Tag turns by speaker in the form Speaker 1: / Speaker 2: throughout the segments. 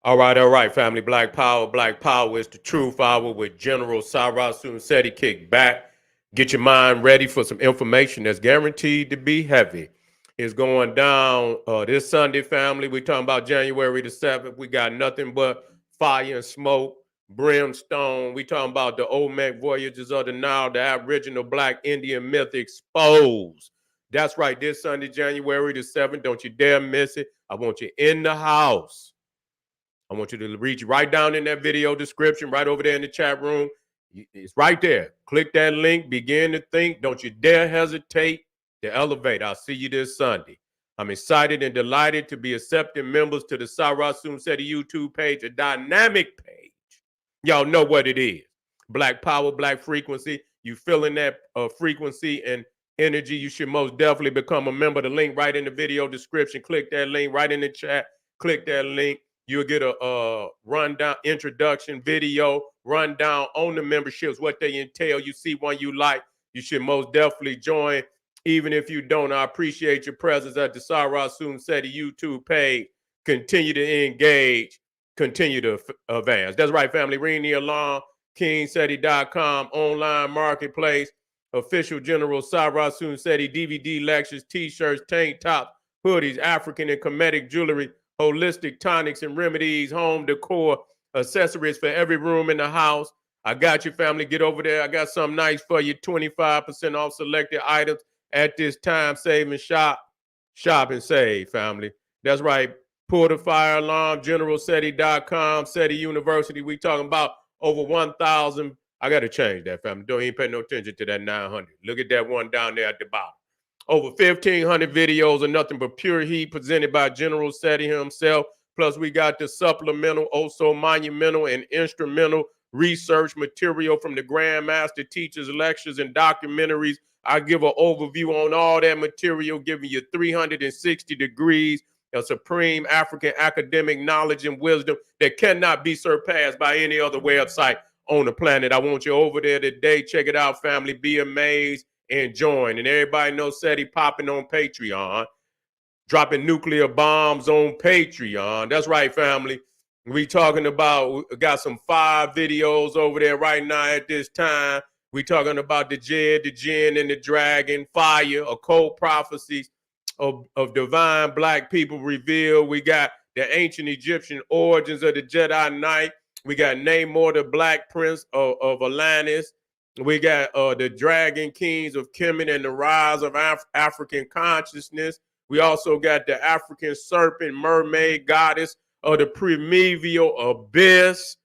Speaker 1: All right, family. Black Power is the truth hour with General Cyrus Seti. Kick back. Get your mind ready for some information that's guaranteed to be heavy. It's going down this Sunday, family. We talking about January the 7th. We got nothing but fire and smoke, brimstone. We talking about the Olmec voyages of the Nile, the Aboriginal Black Indian myth exposed. That's right, this Sunday, January the 7th. Don't you dare miss it. I want you in the house. I want you to reach right down in that video description, right over there in the chat room. It's right there. Click that link, begin to think. Don't you dare hesitate to elevate. I'll see you this Sunday. I'm excited and delighted to be accepting members to the Cyrus Seti YouTube page, a dynamic page. Y'all know what it is. Black power, black frequency. You feeling that frequency and energy, you should most definitely become a member. The link right in the video description. Click that link right in the chat. Click that link. You'll get a rundown, introduction video, rundown on the memberships, what they entail. You see one you like, you should most definitely join. Even if you don't, I appreciate your presence at the Cyrus Seti YouTube page. Continue to engage, continue to advance. That's right, family. Ring the alarm, kingseti.com, online marketplace, official General Cyrus Seti DVD lectures, t-shirts, tank tops, hoodies, African and Kemetic jewelry, holistic tonics and remedies, home decor, accessories for every room in the house. I got you, family. Get over there. I got something nice for you. 25% off selected items at this time. Save and shop. Shop and save, family. That's right. Pull the fire alarm, generalseti.com, Seti University. We talking about over 1,000. I got to change that, family. Don't even pay no attention to that 900. Look at that one down there at the bottom. Over 1,500 videos of nothing but pure heat presented by General Seti himself. Plus, we got the supplemental, also monumental and instrumental research material from the Grandmaster teachers, lectures, and documentaries. I give an overview on all that material, giving you 360 degrees of supreme African academic knowledge and wisdom that cannot be surpassed by any other website on the planet. I want you over there today. Check it out, family. Be amazed and join. And everybody knows Seti popping on Patreon, dropping nuclear bombs on Patreon. That's right, family. We talking about, we got some 5 videos over there right now at this time. We talking about the Jed, the Jinn, and the Dragon, fire, occult prophecies of divine black people revealed. We got the ancient Egyptian origins of the Jedi Knight. We got Namor, the Black Prince of Atlantis. We got the Dragon Kings of Kemet and the rise of African consciousness. We also got the African serpent, mermaid, goddess of the primeval abyss.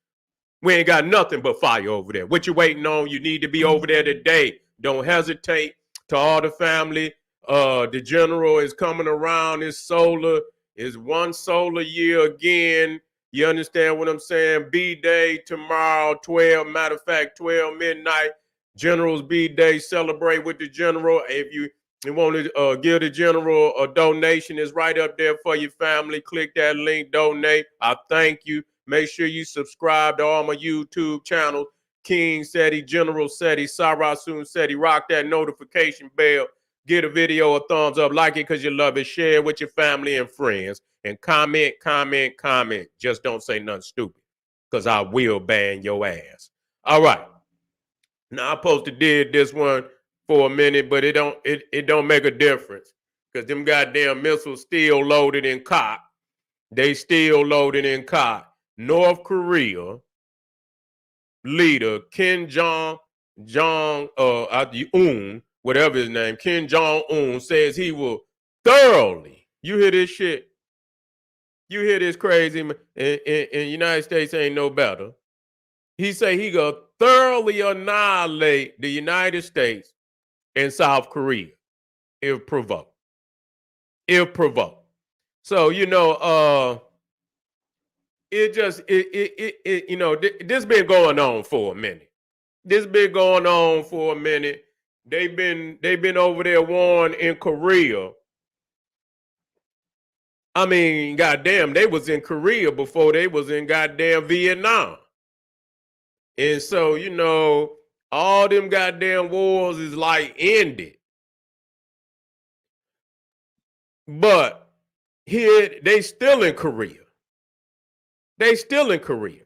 Speaker 1: We ain't got nothing but fire over there. What you waiting on? You need to be over there today. Don't hesitate. To all the family, the general is coming around. His solar is one solar year again. You understand what I'm saying? B-Day tomorrow, 12, matter of fact, 12 midnight. General's B-Day, celebrate with the general. If you want to give the general a donation, it's right up there for your family. Click that link, donate. I thank you. Make sure you subscribe to all my YouTube channels. King Seti, General Seti, Cyrus Seti. Rock that notification bell. Give a video a thumbs up. Like it because you love it. Share it with your family and friends. And comment. Just don't say nothing stupid because I will ban your ass. All right. Now, I supposed to did this one for a minute, but it don't make a difference because them goddamn missiles still loaded in cot. They still loaded in cot. North Korea leader Kim Jong, whatever his name, Kim Jong says he will thoroughly. You hear this shit? You hear this crazy? In United States ain't no better. He say he gonna thoroughly annihilate the United States and South Korea if provoked. If provoked. So this been going on for a minute. They've been over there warring in Korea. I mean, goddamn, they was in Korea before they was in goddamn Vietnam. And so, all them goddamn wars is like ended. But here they still in Korea. They still in Korea.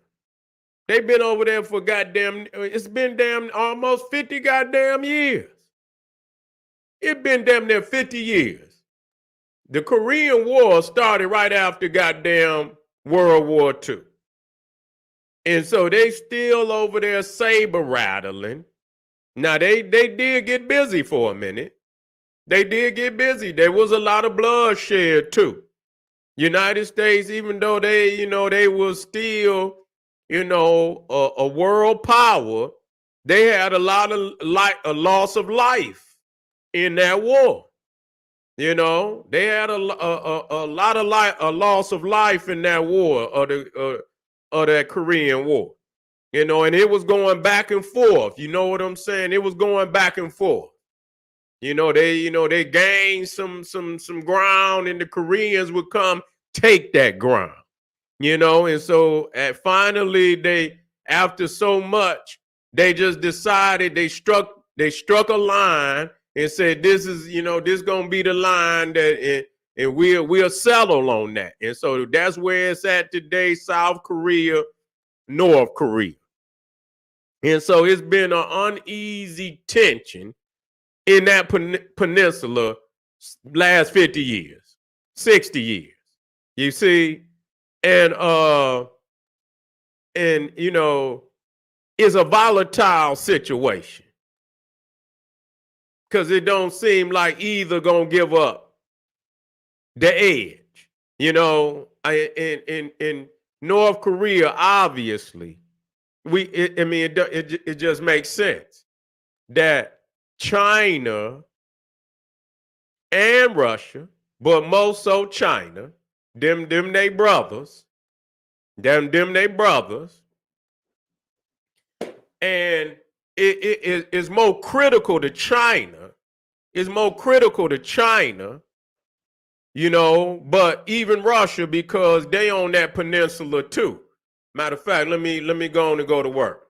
Speaker 1: They've been over there for goddamn, it's been damn almost 50 goddamn years. It's been damn near 50 years. The Korean War started right after goddamn World War II. And so they still over there saber rattling. Now they did get busy for a minute. They did get busy. There was a lot of bloodshed too. United States, even though they was still, a world power, they had a lot of a loss of life in that war. They had a lot of a loss of life in that war, of that Korean War. And it was going back and forth. You know what I'm saying? It was going back and forth. They gained some ground, and the Koreans would come take that ground. And so finally after so much, they just decided they struck a line and said, this is, this gonna be the line that and we'll settle on that. And so that's where it's at today, South Korea, North Korea. And so it's been an uneasy tension in that peninsula last 50 years, 60 years. You see? And it's a volatile situation. Because it don't seem like either gonna give up the edge. In North Korea, obviously, it just makes sense that China and Russia, but most so China, them they brothers, and it is more critical to China. It's more critical to China, but even Russia, because they own that peninsula too. Matter of fact, let me go on and go to work.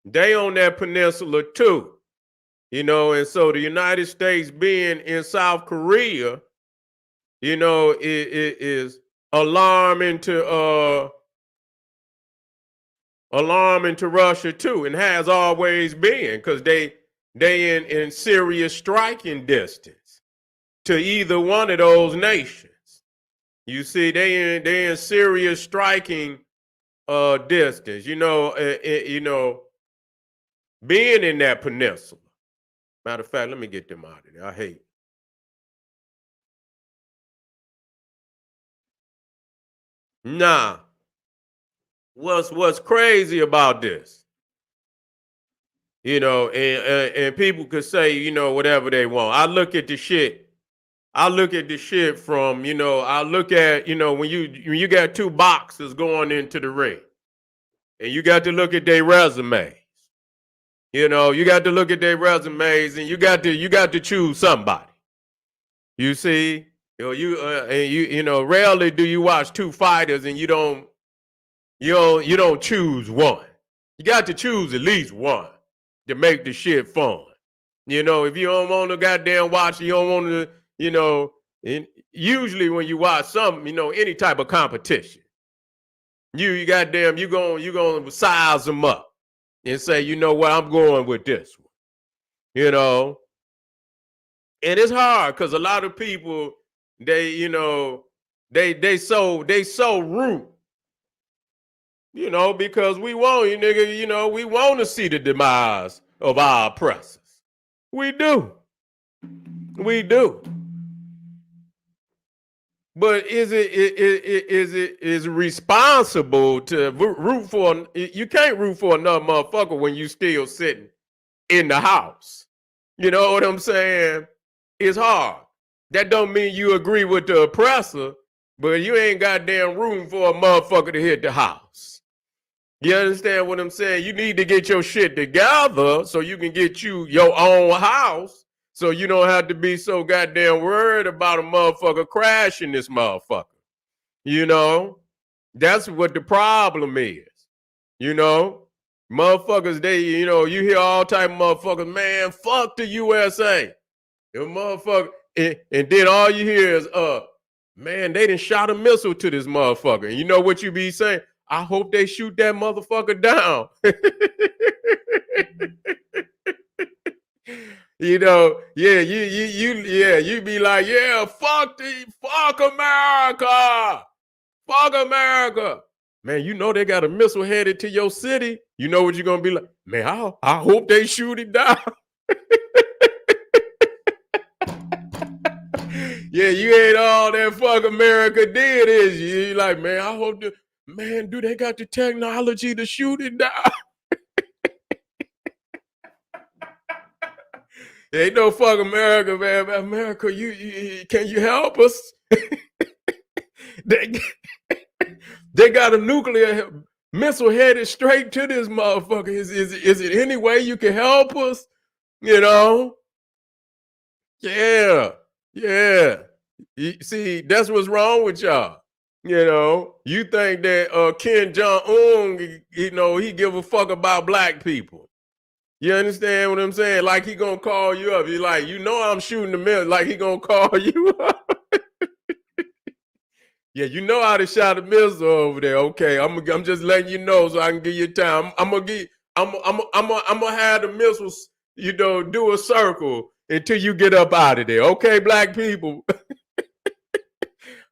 Speaker 1: They own that peninsula too, and so the United States being in South Korea, it is alarming to Russia too, and has always been, because they in serious striking distance to either one of those nations. You see, they in serious striking distance. Being in that peninsula. Matter of fact, let me get them out of there. I hate it. Nah. What's crazy about this? And people could say, whatever they want. I look at the shit from, I look at, when you got two boxers going into the ring, and you got to look at their resumes. You got to look at their resumes, and you got to choose somebody. You see, rarely do you watch two fighters and you don't choose one. You got to choose at least one to make the shit fun. If you don't want to goddamn watch, you don't want to, usually when you watch something, any type of competition, you goddamn, you gonna size them up and say, you know what, I'm going with this one. And it's hard because a lot of people, they so root. Because we want we want to see the demise of our oppressors. We do. But is it responsible to root for? You can't root for another motherfucker when you still sitting in the house. You know what I'm saying? It's hard. That don't mean you agree with the oppressor, but you ain't goddamn room for a motherfucker to hit the house. You understand what I'm saying? You need to get your shit together so you can get your own house, so you don't have to be so goddamn worried about a motherfucker crashing this motherfucker. That's what the problem is. Motherfuckers, you hear all type of motherfuckers, man, fuck the USA. The motherfucker, and then all you hear is, man, they done shot a missile to this motherfucker. And you know what you be saying? I hope they shoot that motherfucker down. You be like, yeah, fuck America. Fuck America. Man, you know they got a missile headed to your city. You know what you're gonna be like? Man, I hope they shoot it down. Yeah, you ain't all that fuck America did, is you? You like, man, I hope do they got the technology to shoot it down? Ain't no fuck America, man. America, you can you help us? They got a nuclear missile headed straight to this motherfucker. Is it any way you can help us? You know? Yeah. See, that's what's wrong with y'all. You know, you think that Kim Jong, he give a fuck about black people. You understand what I'm saying? Like he gonna call you up. You like, I'm shooting the missile. Like he gonna call you up. Yeah, you know how to shot a missile over there. Okay, I'm just letting you know so I can give you time. I'm gonna have the missiles, do a circle until you get up out of there. Okay, black people.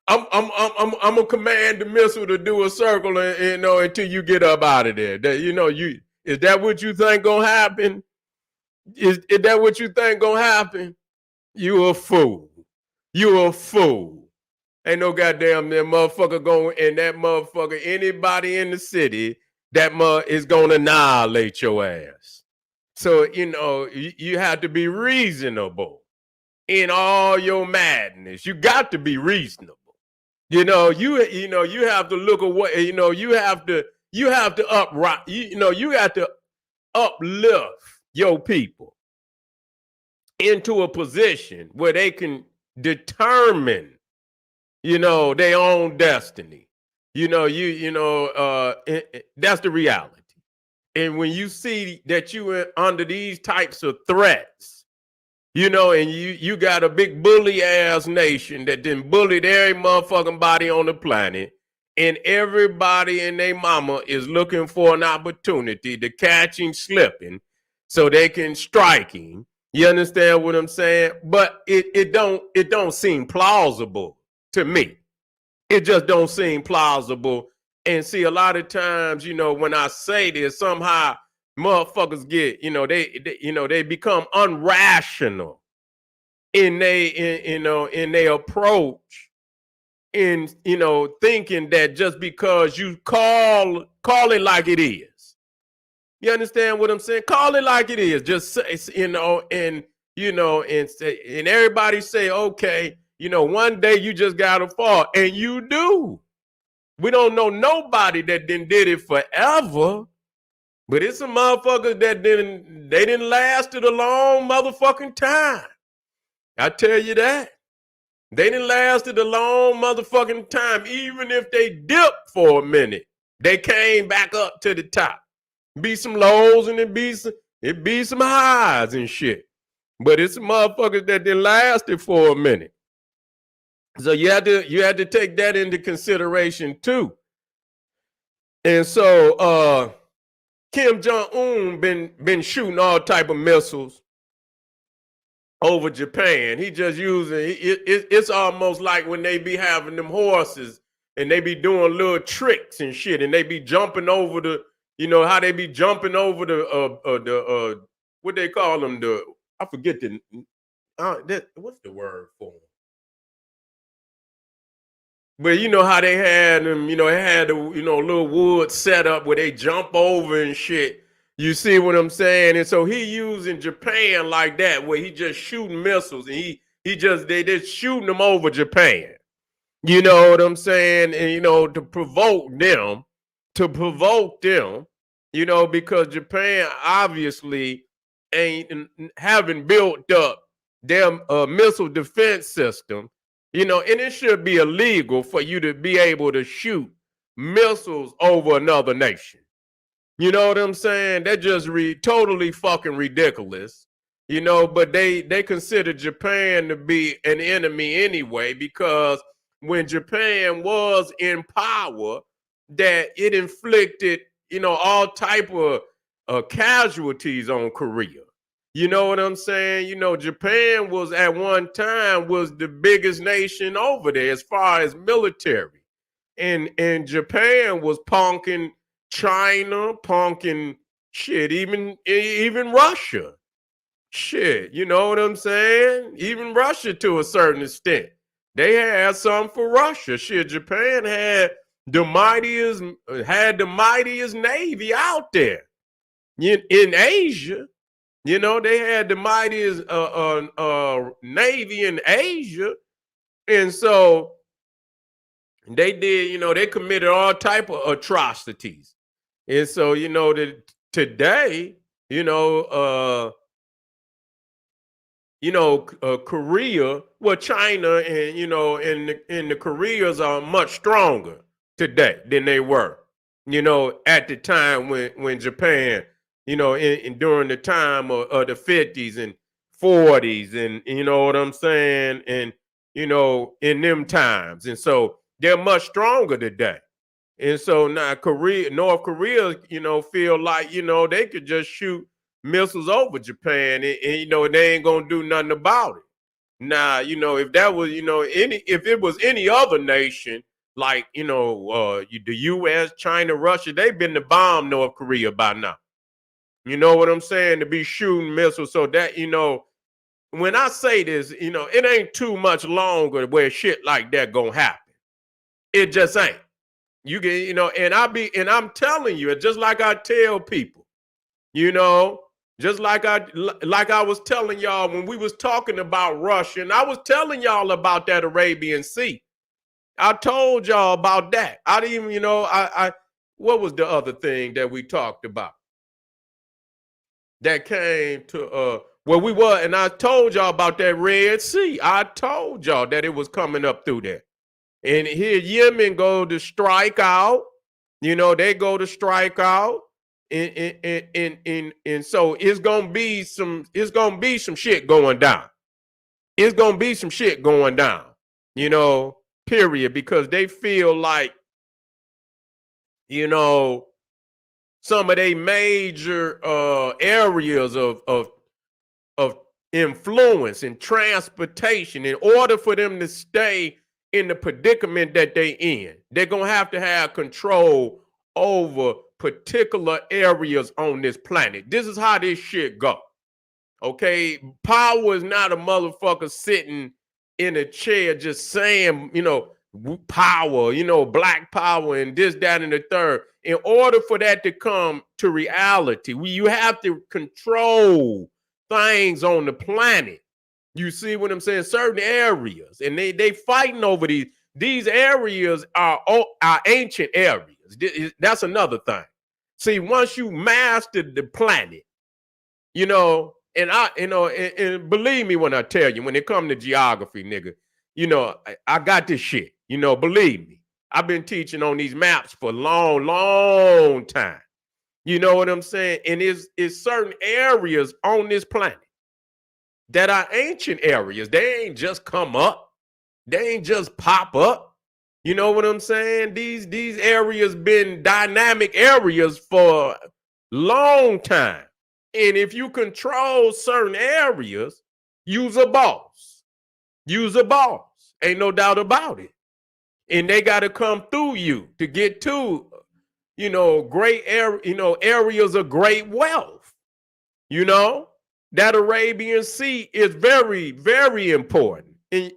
Speaker 1: I'm gonna command the missile to do a circle, until you get up out of there. Is that what you think gonna happen? Is that what you think gonna happen? You a fool. You a fool. Ain't no goddamn that motherfucker going, and that motherfucker, anybody in the city, that is gonna annihilate your ass. So, you have to be reasonable in all your madness. You got to be reasonable. You have to look away, you have to upright, you got to uplift your people into a position where they can determine their own destiny. That's the reality. And when you see that you are under these types of threats, and you got a big bully ass nation that then bullied every motherfucking body on the planet, and everybody and their mama is looking for an opportunity to catch him slipping so they can strike him. You understand what I'm saying? But it don't seem plausible to me. It just don't seem plausible. And see, a lot of times, when I say this, somehow motherfuckers get, they become unrational in their approach, in thinking that just because you call it like it is. You understand what I'm saying? Call it like it is. Just say, and everybody say, okay, one day you just gotta fall, and you do. We don't know nobody that did it forever, but it's some motherfuckers that didn't last it a long motherfucking time. I tell you that. They didn't last it a long motherfucking time. Even if they dipped for a minute, they came back up to the top. Be some lows and it be some highs and shit. But it's some motherfuckers that didn't last it for a minute. So you had to take that into consideration too. And so Kim Jong been shooting all type of missiles over Japan. He just using it's almost like when they be having them horses and they be doing little tricks and shit, and they be jumping over the, how they be jumping over the what they call them, I forget what's the word for them? But you know how they had them, they had a little wood set up where they jump over and shit. You see what I'm saying? And so he using Japan like that, where he just shooting missiles, and they just shooting them over Japan. You know what I'm saying? And to provoke them, because Japan obviously haven't built up their missile defense system. And it should be illegal for you to be able to shoot missiles over another nation. You know what I'm saying? That just totally fucking ridiculous. But they consider Japan to be an enemy anyway, because when Japan was in power, that it inflicted, all type of casualties on Korea. You know what I'm saying? Japan was at one time was the biggest nation over there as far as military. And Japan was punking China, punking shit, even Russia. Shit, you know what I'm saying? Even Russia to a certain extent. They had something for Russia. Shit, Japan had the mightiest navy out there. In Asia. They had the mightiest navy in Asia. And so they did, they committed all type of atrocities. And so, that today, Korea, well, China and, and the Koreas are much stronger today than they were, at the time when Japan, during the time of the 50s and 40s, and you know what I'm saying? And, in them times. And so they're much stronger today. And so now North Korea, feel like, they could just shoot missiles over Japan and they ain't gonna do nothing about it. Now, if that was, if it was any other nation, like, the US, China, Russia, they've been to bomb North Korea by now. You know what I'm saying? To be shooting missiles. So that, when I say this, it ain't too much longer where shit like that gonna happen. It just ain't. You can, and I'm telling you, just like I tell people, just like I was telling y'all when we was talking about Russia, and I was telling y'all about that Arabian Sea. I told y'all about that. I didn't even, what was the other thing that we talked about? That came to where we were, and I told y'all about that Red Sea. I told y'all that it was coming up through there. And here Yemen go to strike out. They go to strike out. And so it's gonna be some shit going down. It's gonna be some shit going down, period. Because they feel like, some of their major areas of influence and transportation, in order for them to stay in the predicament that they in, they're gonna have to have control over particular areas on this planet. This is how this shit go. Okay, power is not a motherfucker sitting in a chair just saying, power, black power and this, that, and the third. In order for that to come to reality, you have to control things on the planet. You see what I'm saying? Certain areas, and they fighting over these areas are ancient areas. That's another thing. See, once you master the planet, and believe me when I tell you, when it comes to geography, nigga, I got this shit. Believe me. I've been teaching on these maps for a long, long time. You know what I'm saying? And it's certain areas on this planet that are ancient areas. They ain't just come up. They ain't just pop up. You know what I'm saying? These areas been dynamic areas for a long time. And if you control certain areas, use a boss. Use a boss. Ain't no doubt about it. And they got to come through you to get to, great areas of great wealth. That Arabian Sea is very, very important. And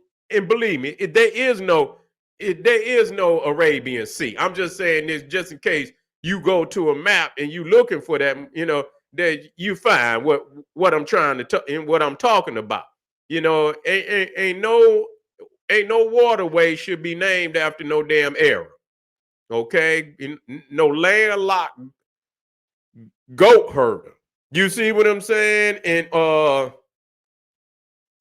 Speaker 1: believe me, there is no Arabian Sea. I'm just saying this just in case you go to a map and you looking for that, that you find what I'm trying to and what I'm talking about. Ain't no waterway should be named after no damn era. Okay, no landlocked goat herder. You see what I'm saying? And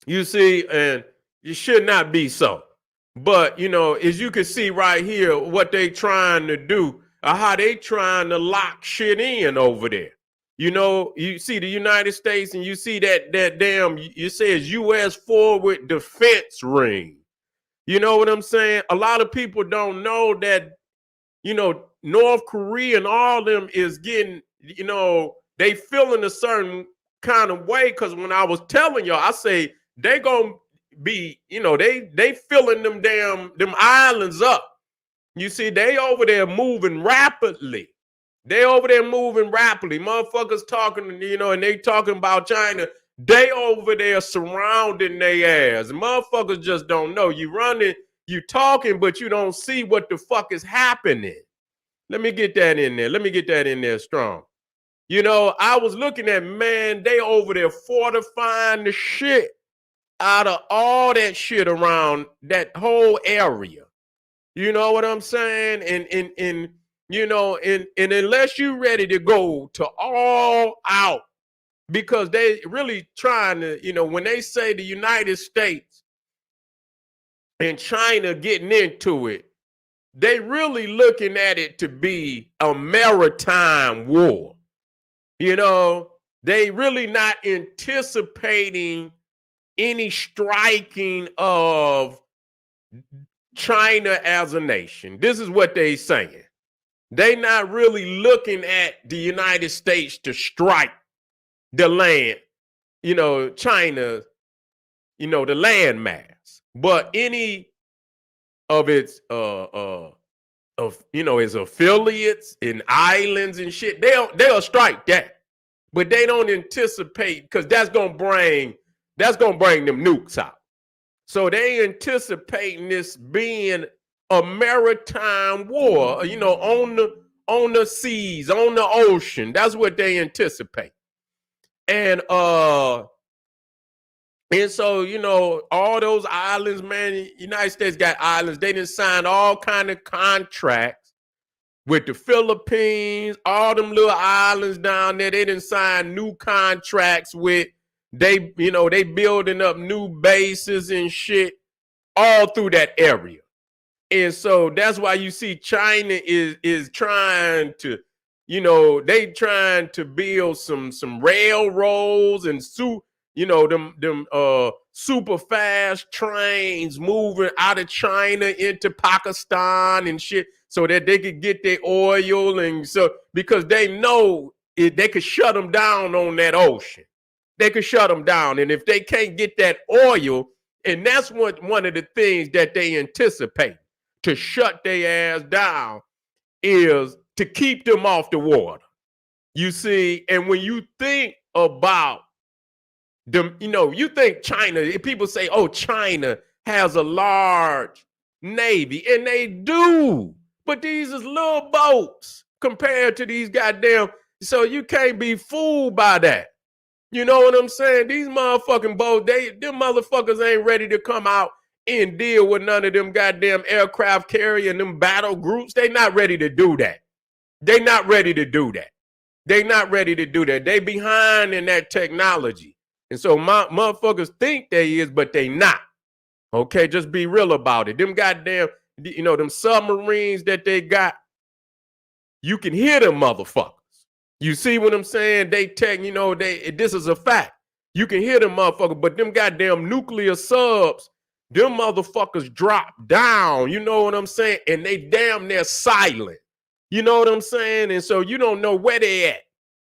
Speaker 1: you see, and it should not be so. But as you can see right here, what they trying to do, or how they trying to lock shit in over there. You see the United States, and you see that damn, it says U.S. forward defense ring. You know what I'm saying? A lot of people don't know that, North Korea and all them is getting, they feeling a certain kind of way. Because when I was telling y'all, I say they gonna be, they filling them islands up. You see, they over there moving rapidly. Motherfuckers talking, and they talking about China. They over there surrounding their ass. Motherfuckers just don't know. You running, you talking, but you don't see what the fuck is happening. Let me get that in there strong. I was looking at, man, they over there fortifying the shit out of all that shit around that whole area. You know what I'm saying? And unless you ready to go to all out, because they really trying to, when they say the United States and China getting into it, they really looking at it to be a maritime war. They really not anticipating any striking of China as a nation. This is what they saying. They not really looking at the United States to strike the land, China, the land mass, but any of its its affiliates and islands and shit, they'll strike that, but they don't anticipate, because that's gonna bring them nukes out. So they anticipating this being a maritime war, on the seas, on the ocean. That's what they anticipate. And so, all those islands, man, United States got islands. They done signed all kind of contracts with the Philippines, all them little islands down there. They done signed new contracts with. They building up new bases and shit all through that area. And so that's why you see China is trying to, they trying to build some railroads and them super fast trains moving out of China into Pakistan and shit, so that they could get their oil, and so because they know they could shut them down on that ocean. They could shut them down. And if they can't get that oil, and that's one of the things that they anticipate to shut their ass down, is to keep them off the water. You see, and when you think about them, you think China, people say, oh, China has a large navy, and they do, but these is little boats compared to these goddamn, so you can't be fooled by that. You know what I'm saying? These motherfucking boats, them motherfuckers ain't ready to come out and deal with none of them goddamn aircraft carrier and them battle groups. They not ready to do that. They behind in that technology. And so my motherfuckers think they is, but they not. Okay, just be real about it. Them goddamn, them submarines that they got, you can hear them motherfuckers. You see what I'm saying? This is a fact. You can hear them motherfuckers, but them goddamn nuclear subs, them motherfuckers drop down, you know what I'm saying? And they damn near silent. You know what I'm saying? And so you don't know where they at.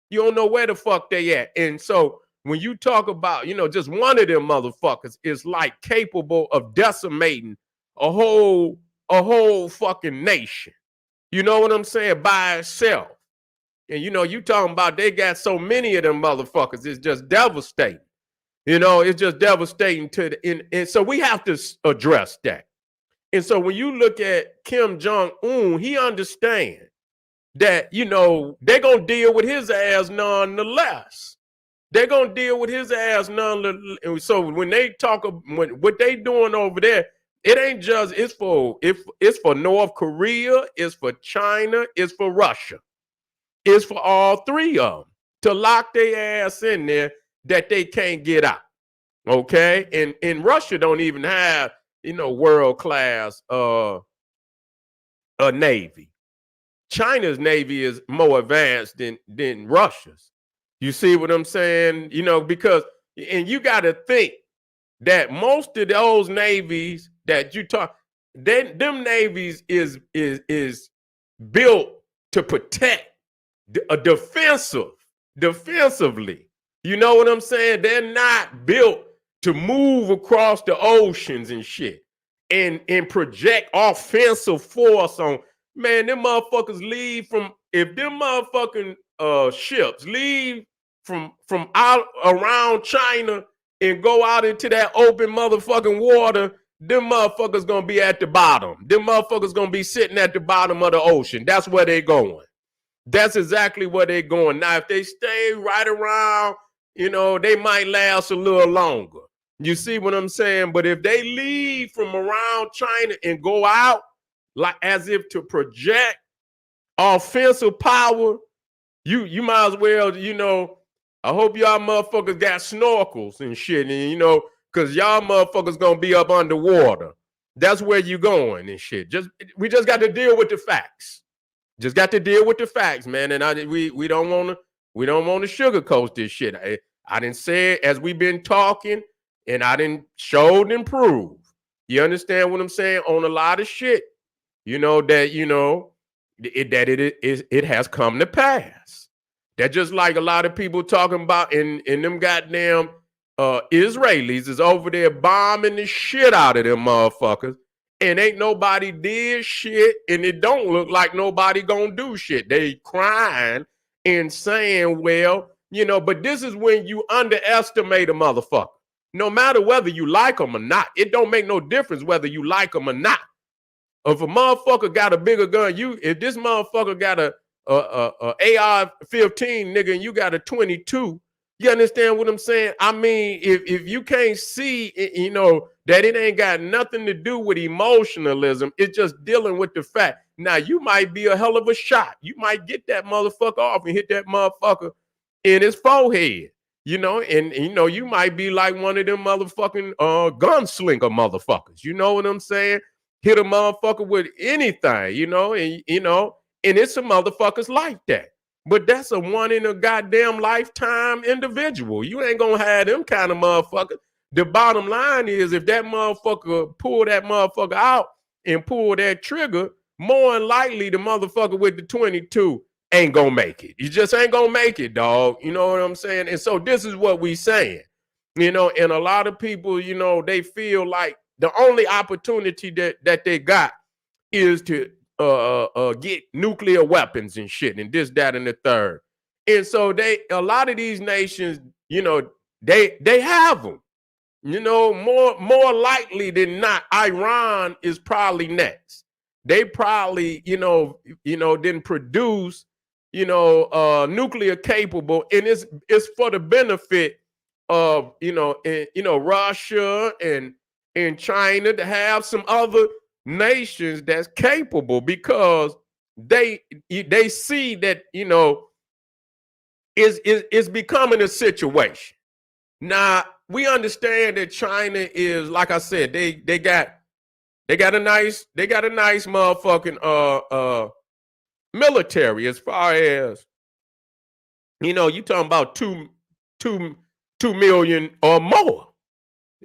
Speaker 1: You don't know where the fuck they at. And so when you talk about, just one of them motherfuckers is like capable of decimating a whole fucking nation. You know what I'm saying? By itself. And you talking about they got so many of them motherfuckers, it's just devastating. It's just devastating and so we have to address that. And so when you look at Kim Jong he understands that, they're gonna deal with his ass nonetheless. They're gonna deal with his ass nonetheless. So when they what they doing over there, it ain't just it's for North Korea, it's for China, it's for Russia. Is for all three of them to lock their ass in there that they can't get out. Okay, and Russia don't even have world class a navy. China's navy is more advanced than Russia's. You see what I'm saying? Because you got to think that most of those navies that you talk, them navies is built to protect a defensively. You know what I'm saying? They're not built to move across the oceans and shit and project offensive force on. Man, them motherfuckers leave from, if them motherfucking ships leave from out around China and go out into that open motherfucking water, them motherfuckers gonna be at the bottom. Them motherfuckers gonna be sitting at the bottom of the ocean. That's where they going. That's exactly where they're going. Now, if they stay right around, you know, they might last a little longer. You see what I'm saying? But if they leave from around China and go out like as if to project offensive power, you might as well, you know, I hope y'all motherfuckers got snorkels and shit, and you know, because y'all motherfuckers gonna be up underwater. That's where you going and shit. We just got to deal with the facts. Just got to deal with the facts, man. And we don't want to sugarcoat this shit. I didn't say it as we've been talking, and I didn't showed and prove. You understand what I'm saying? On a lot of shit, you know, that you know it has come to pass. That just like a lot of people talking about in them goddamn Israelis is over there bombing the shit out of them motherfuckers. And ain't nobody did shit, and it don't look like nobody gonna do shit. They crying and saying, well, you know, but this is when you underestimate a motherfucker. No matter whether you like them or not, it don't make no difference whether you like them or not. If a motherfucker got a bigger gun, if this motherfucker got a AR-15, nigga, and you got a 22, you understand what I'm saying? I mean, if you can't see, you know, that it ain't got nothing to do with emotionalism, it's just dealing with the fact. Now, you might be a hell of a shot. You might get that motherfucker off and hit that motherfucker in his forehead, you know, and you know, you might be like one of them motherfucking gunslinger motherfuckers. You know what I'm saying? Hit a motherfucker with anything, you know, and it's a motherfuckers like that. But that's a one in a goddamn lifetime individual. You ain't gonna have them kind of motherfuckers. The bottom line is, if that motherfucker pull that motherfucker out and pull that trigger, more than likely the motherfucker with the 22 ain't gonna make it. You just ain't gonna make it, dog. You know what I'm saying? And so this is what we saying, you know, and a lot of people, you know, they feel like the only opportunity that they got is to get nuclear weapons and shit and this, that, and the third. And so a lot of these nations, you know, they have them. You know, more likely than not, Iran is probably next. They probably, you know, didn't produce, you know, nuclear capable, and it's for the benefit of, you know, Russia and China to have some other nations that's capable, because they see that, you know, is becoming a situation. Now, we understand that China is, like I said, they got a nice motherfucking military, as far as, you know, you talking about 2 million or more.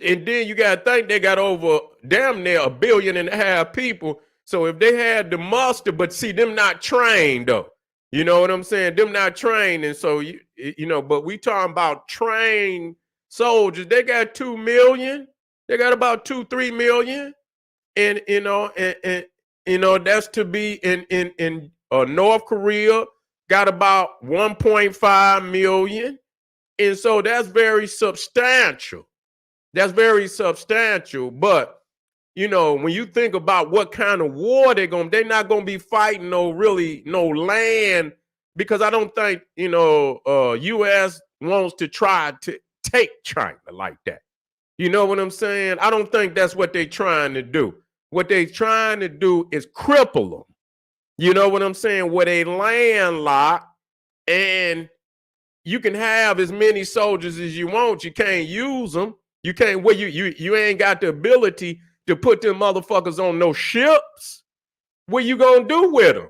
Speaker 1: And then you got to think they got over damn near 1.5 billion people. So if they had the muster, but see, them not trained though. You know what I'm saying? Them not trained. And so, you know, but we talking about trained soldiers. They got 2 million. They got about 2-3 million. And, you know, and you know, that's to be in North Korea got about 1.5 million. And so that's very substantial. That's very substantial. But, you know, when you think about what kind of war they're not gonna be fighting no land, because I don't think, you know, US wants to try to take China like that. You know what I'm saying? I don't think that's what they're trying to do. What they're trying to do is cripple them. You know what I'm saying? Where they landlocked, and you can have as many soldiers as you want. You can't use them. You can't, well, you ain't got the ability to put them motherfuckers on no ships. What you gonna do with them?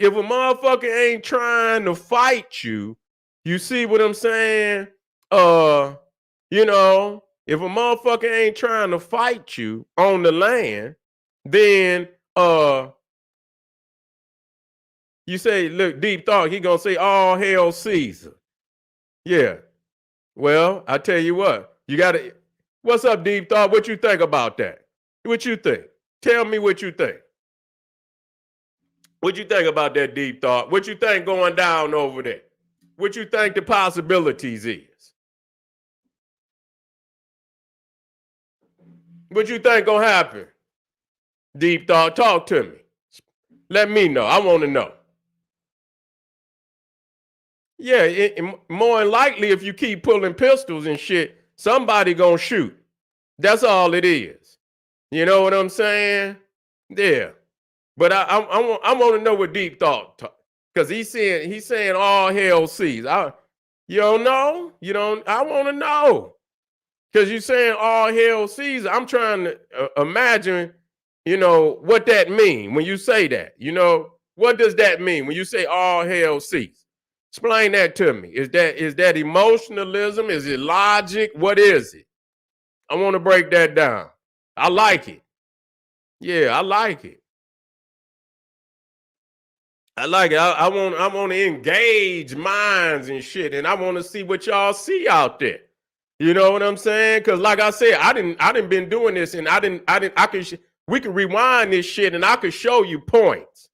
Speaker 1: If a motherfucker ain't trying to fight you, you see what I'm saying? You know, if a motherfucker ain't trying to fight you on the land, then You say, look, deep thought, he gonna say, all hail Caesar. Yeah. Well, I tell you what, you gotta, what's up, deep thought? What you think about that? What you think? Tell me what you think. What you think about that, deep thought? What you think going down over there? What you think the possibilities is? What you think gonna happen? Deep thought, talk to me. Let me know. I want to know. Yeah, more than likely, if you keep pulling pistols and shit, somebody gonna shoot. That's all it is. You know what I'm saying? Yeah. But I want to know what deep thought, because he's saying all hell Caesar. You don't know? You don't? I want to know, because you're saying all hell Caesar. I'm trying to imagine, what that mean when you say that. What does that mean when you say all hell Caesar? Explain that to me. Is that emotionalism? Is it logic? What is it? I want to break that down. I like it. Yeah, I like it. I like it. I want to engage minds and shit, and I want to see what y'all see out there. You know what I'm saying? Because like I said, I didn't been doing this, and we can rewind this shit, and I could show you points.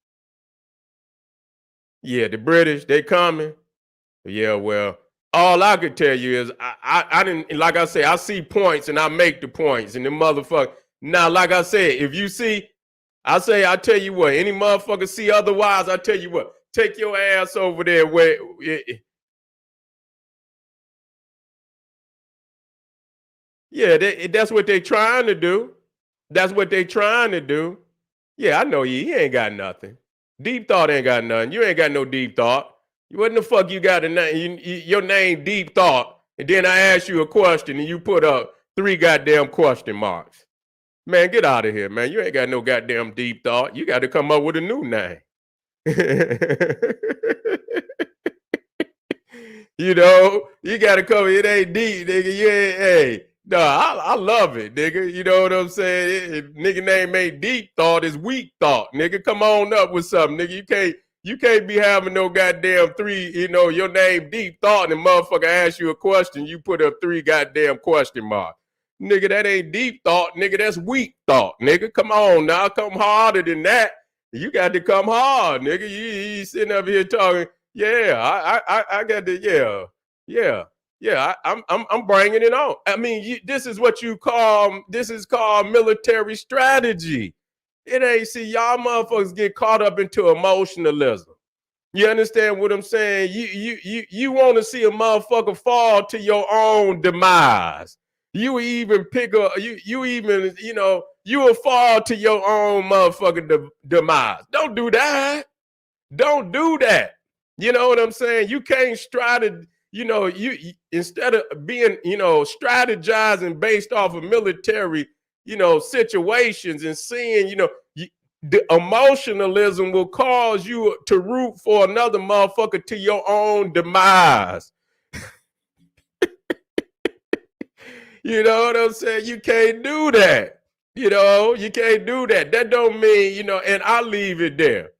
Speaker 1: Yeah, the British, they coming. Yeah, well, all I could tell you is I didn't, like I say, I see points and I make the points, and the motherfucker. Now, like I said, if you see, I tell you what, any motherfucker see otherwise, I tell you what, take your ass over there where. Yeah, that's what they trying to do. That's what they trying to do. Yeah, I know you. He ain't got nothing. Deep thought ain't got nothing. You ain't got no deep thought. What the fuck you got a name? Your name deep thought, and then I ask you a question and you put up 3 goddamn question marks. Man, get out of here, man. You ain't got no goddamn deep thought. You got to come up with a new name. You got to come. It ain't deep, nigga. You ain't, hey. No, I love it, nigga. You know what I'm saying? If nigga name ain't deep thought, it's weak thought, nigga. Come on up with something, nigga. You can't be having no goddamn 3, your name deep thought, and the motherfucker ask you a question, you put up 3 goddamn question marks. Nigga, that ain't deep thought, nigga. That's weak thought, nigga. Come on now, come harder than that. You got to come hard, nigga. You sitting up here talking. Yeah, I got to. Yeah. I'm bringing it on. I mean, this is what this is called military strategy. It ain't, see, y'all motherfuckers get caught up into emotionalism. You understand what I'm saying? You want to see a motherfucker fall to your own demise. You even pick up, you will fall to your own motherfucking demise. Don't do that. Don't do that. You know what I'm saying? You can't strategize, you instead of being, strategizing based off of military, situations and seeing, the emotionalism will cause you to root for another motherfucker to your own demise. You know what I'm saying? You can't do that. You can't do that. That don't mean, and I'll leave it there.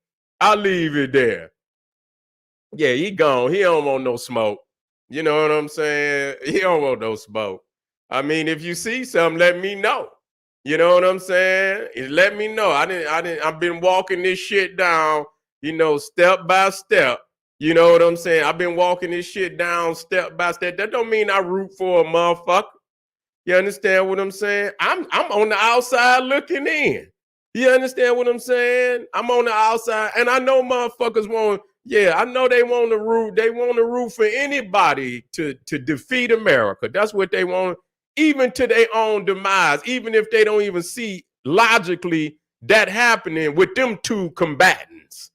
Speaker 1: Yeah, he gone. He don't want no smoke. You know what I'm saying? He don't want no smoke. I mean, if you see something, let me know. You know what I'm saying? Let me know. I've been walking this shit down, step by step. You know what I'm saying? I've been walking this shit down step by step. That don't mean I root for a motherfucker. You understand what I'm saying? I'm on the outside looking in. You understand what I'm saying? I'm on the outside, and I know motherfuckers want. Yeah, I know they want to root. They want to root for anybody to defeat America. That's what they want, even to their own demise. Even if they don't even see logically that happening with them 2 combatants.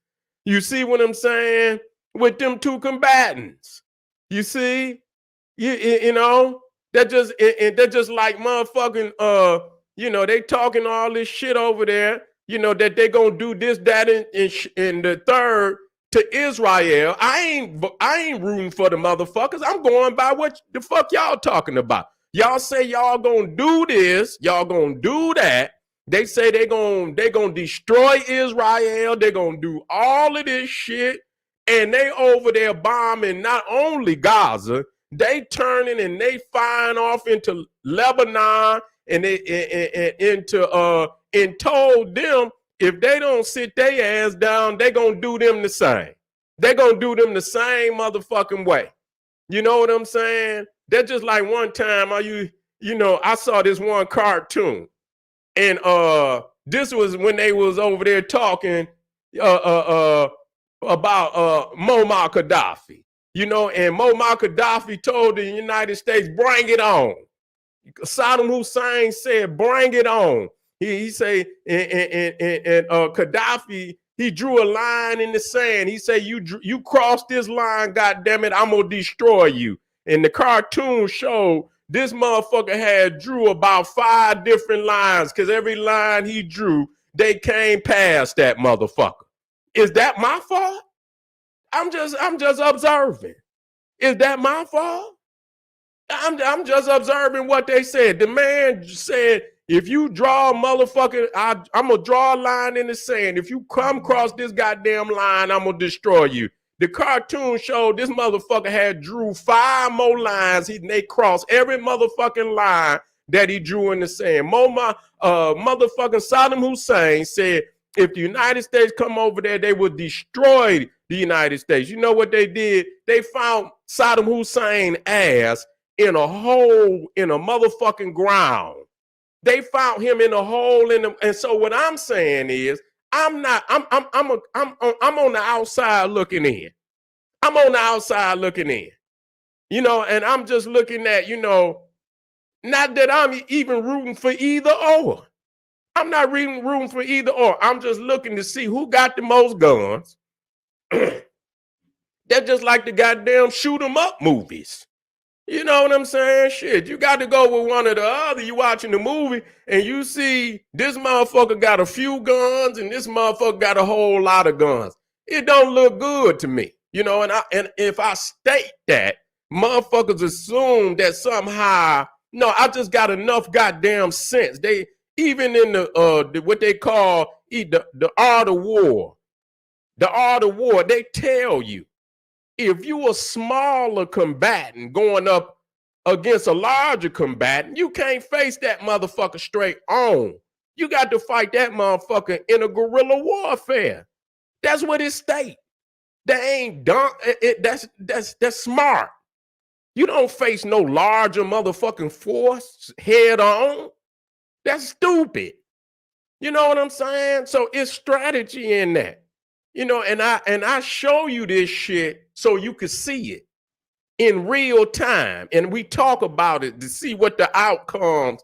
Speaker 1: You see what I'm saying? With them 2 combatants. You see, you know. That just like motherfucking they talking all this shit over there, that they gonna do this, that, and the third to Israel. I ain't rooting for the motherfuckers. I'm going by what the fuck y'all talking about. Y'all say y'all gonna do this, y'all gonna do that, They say they gonna destroy Israel. They're gonna do all of this shit, and they over there bombing not only Gaza, they turning and they firing off into Lebanon and and told them if they don't sit their ass down, they gonna do them the same. They gonna do them the same motherfucking way. You know what I'm saying? They're just like one time I saw this one cartoon. And this was when they was over there talking about Muammar Gaddafi, and Muammar Gaddafi told the United States, bring it on. Saddam Hussein said, bring it on. He said, and Gaddafi, he drew a line in the sand. He said, you crossed this line, goddammit, I'm going to destroy you. And the cartoon showed this motherfucker had drew about 5 different lines because every line he drew, they came past that motherfucker. Is that my fault? I'm just observing. Is that my fault? I'm just observing what they said. The man said, if you draw a motherfucker, I'm going to draw a line in the sand. If you come across this goddamn line, I'm going to destroy you. The cartoon showed this motherfucker had drew 5 more lines. They crossed every motherfucking line that he drew in the sand. Motherfucking Saddam Hussein said, if the United States come over there, they would destroy the United States. You know what they did? They found Saddam Hussein's ass in a hole in a motherfucking ground. They found him in a hole and so what I'm saying is, I'm on the outside looking in. I'm on the outside looking in. And I'm just looking at, not that I'm even rooting for either or. I'm not rooting for either or. I'm just looking to see who got the most guns. They're just like the goddamn shoot 'em up movies. You know what I'm saying? Shit, you got to go with one or the other. You watching the movie and you see this motherfucker got a few guns and this motherfucker got a whole lot of guns. It don't look good to me. And if I state that, motherfuckers assume that somehow, no, I just got enough goddamn sense. They even in the what they call the art of war. The art of war, they tell you, if you a smaller combatant going up against a larger combatant, you can't face that motherfucker straight on. You got to fight that motherfucker in a guerrilla warfare. That's what it states. That ain't dumb. That's smart. You don't face no larger motherfucking force head on. That's stupid. You know what I'm saying? So it's strategy in that. And I show you this shit so you can see it in real time. And we talk about it to see what the outcomes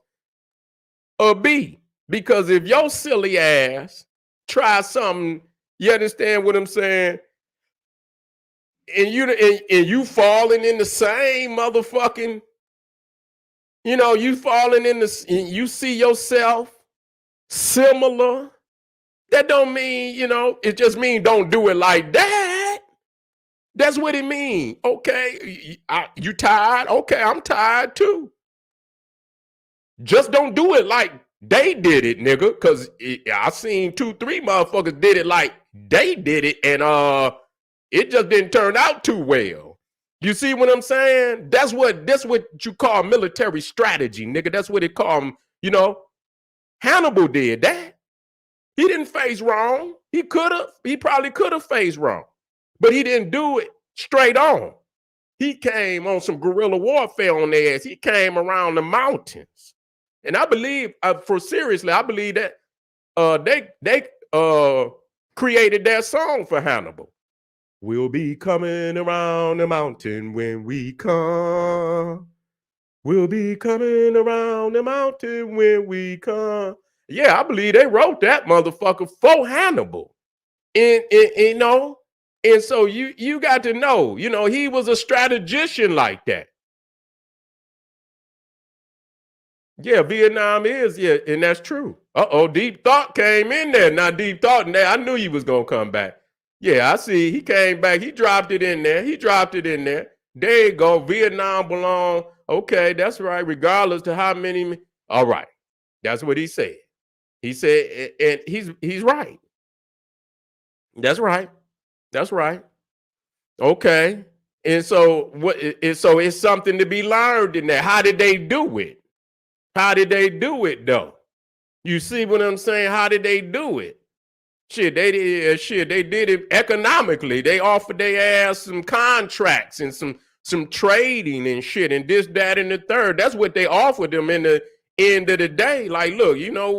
Speaker 1: will be. Because if your silly ass try something, you understand what I'm saying? And you falling in the same motherfucking, you falling in you see yourself similar. That don't mean, it just mean don't do it like that. That's what it mean. Okay, you tired? Okay, I'm tired too. Just don't do it like they did it, nigga. Because I seen 2-3 motherfuckers did it like they did it, and it just didn't turn out too well. You see what I'm saying? That's what you call military strategy, nigga. That's what it called. Hannibal did that. He didn't face wrong. He probably could have faced wrong, but he didn't do it straight on. He came on some guerrilla warfare on their ass. He came around the mountains. And I believe, I believe that they created that song for Hannibal. We'll be coming around the mountain when we come. We'll be coming around the mountain when we come. Yeah, I believe they wrote that motherfucker for Hannibal. And so you got to know, he was a strategician like that. Yeah, Vietnam is, yeah, and that's true. Deep Thought came in there. Now, Deep Thought in there, I knew he was going to come back. Yeah, I see. He came back. He dropped it in there. There you go. Vietnam belong. Okay, that's right. Regardless to how many. All right. That's what he said. He said, and he's right. That's right. That's right. Okay. And so so it's something to be learned in that. How did they do it? How did they do it though? You see what I'm saying? How did they do it? They did it economically. They offered their ass some contracts and some trading and shit and this, that, and the third. That's what they offered them in the end of the day. Like, look,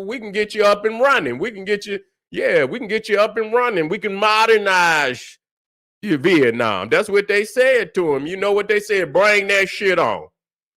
Speaker 1: we can get you up and running. We can get you, we can get you up and running. We can modernize Vietnam. That's what they said to him. You know what they said? Bring that shit on.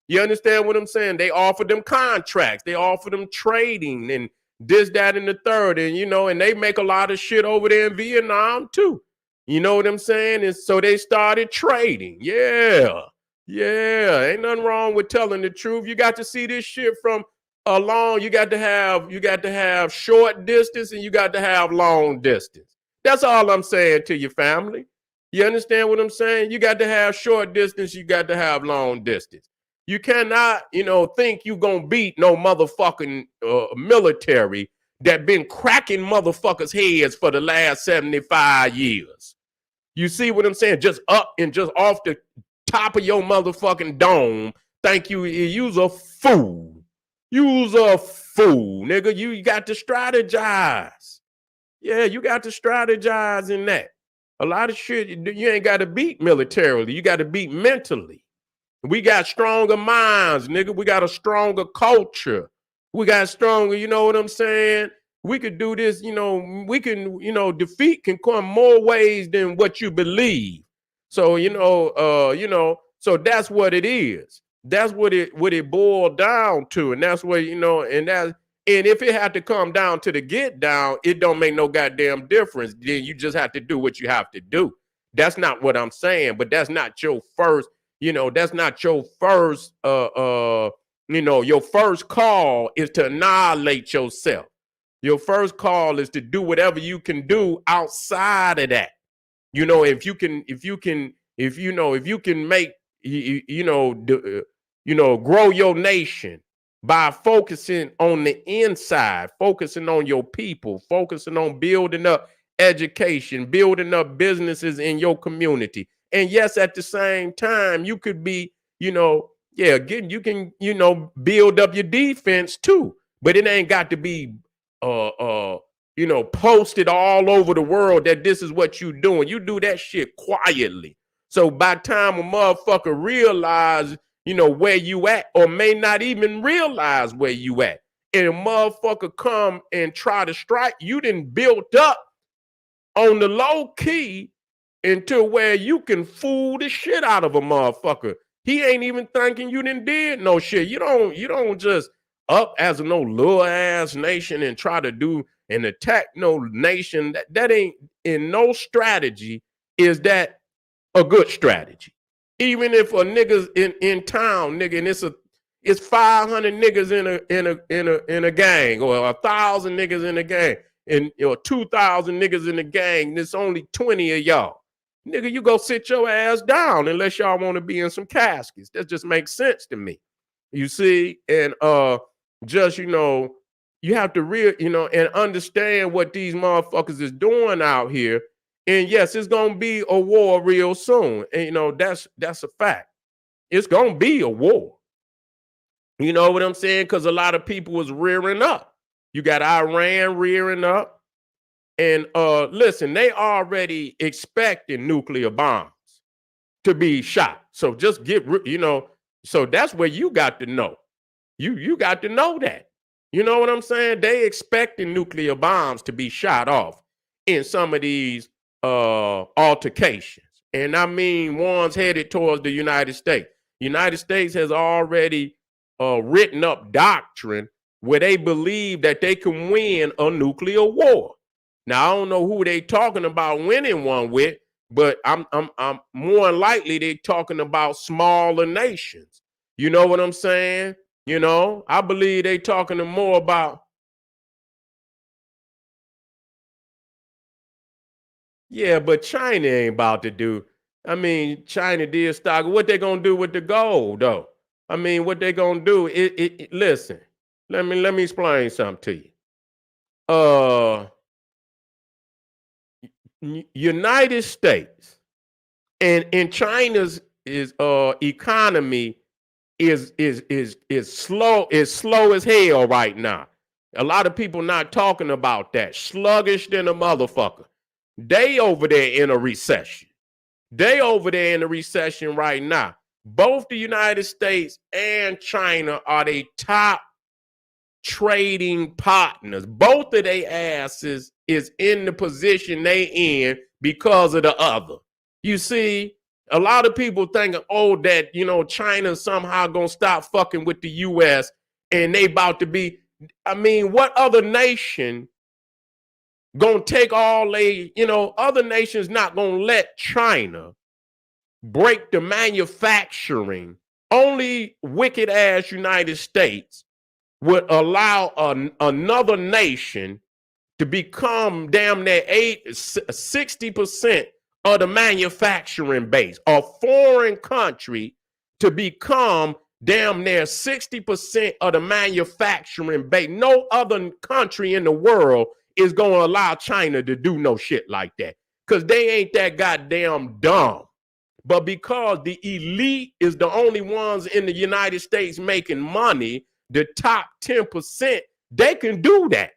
Speaker 1: You understand what I'm saying? They offered them contracts. They offered them trading and this, that, and the third. And, and they make a lot of shit over there in Vietnam too. You know what I'm saying? And so they started trading. Yeah. Yeah. Ain't nothing wrong with telling the truth. You got to see this shit from you got to have short distance and you got to have long distance. That's all I'm saying to your family. You understand what I'm saying? You got to have short distance. You got to have long distance. You cannot, think you gonna beat no motherfucking military that been cracking motherfuckers' heads for the last 75 years. You see what I'm saying? Just up and just off the top of your motherfucking dome. Thank you. You's a fool. You's a fool, nigga. You got to strategize. Yeah, you got to strategize in that. A lot of shit, you ain't got to beat militarily. You got to beat mentally. We got stronger minds, nigga. We got a stronger culture. We got stronger, you know what I'm saying? We could do this, we can, defeat can come more ways than what you believe. So, so that's what it is. That's what it boiled down to. And that's what, and if it had to come down to the get down, it don't make no goddamn difference. Then you just have to do what you have to do. That's not what I'm saying, but that's not your first. That's not your first, your first call is to annihilate yourself. Your first call is to do whatever you can do outside of that. If you can make, grow your nation by focusing on the inside, focusing on your people, focusing on building up education, building up businesses in your community. And yes, at the same time, you could be, you can, build up your defense too. But it ain't got to be, posted all over the world that this is what you doing. You do that shit quietly. So by the time a motherfucker realize, where you at, or may not even realize where you at, and a motherfucker come and try to strike, you done built up on the low key until where you can fool the shit out of a motherfucker. He ain't even thinking you done did no shit. You don't just up as no little ass nation and try to do and attack no nation. That ain't in no strategy. Is that a good strategy? Even if a nigga's in town, nigga, and it's 500 niggas in a gang, or 1,000 niggas in a gang, and 2,000 niggas in a gang, and it's only 20 of y'all. Nigga, you go sit your ass down unless y'all want to be in some caskets. That just makes sense to me. You see, and just you have to and understand what these motherfuckers is doing out here. And yes, it's gonna be a war real soon. And that's a fact. It's gonna be a war. You know what I'm saying? Because a lot of people was rearing up. You got Iran rearing up. And listen, they already expecting nuclear bombs to be shot. So just so that's where you got to know. You got to know that. You know what I'm saying? They expecting nuclear bombs to be shot off in some of these altercations. And I mean ones headed towards the United States. United States has already written up doctrine where they believe that they can win a nuclear war. Now I don't know who they talking about winning one with, but I'm more likely they talking about smaller nations. You know what I'm saying? I believe they talking more about. Yeah, but China ain't about to do. I mean, China did stock. What they gonna do with the gold, though? I mean, what they gonna do? Listen. Let me explain something to you. uh United States and China's economy is slow as hell right now. A lot of people not talking about that. Sluggish than a motherfucker. They over there in a recession. They over there in a recession right now. Both the United States and China are the top trading partners. Both of their asses is in the position they in because of the other. You see, a lot of people thinking, oh, that, China somehow gonna stop fucking with the US and they about to be, what other nation gonna take all they, other nations not gonna let China break the manufacturing. Only wicked ass United States would allow another nation to become damn near 60% of the manufacturing base. A foreign country to become damn near 60% of the manufacturing base. No other country in the world is going to allow China to do no shit like that because they ain't that goddamn dumb. But because the elite is the only ones in the United States making money, the top 10%, they can do that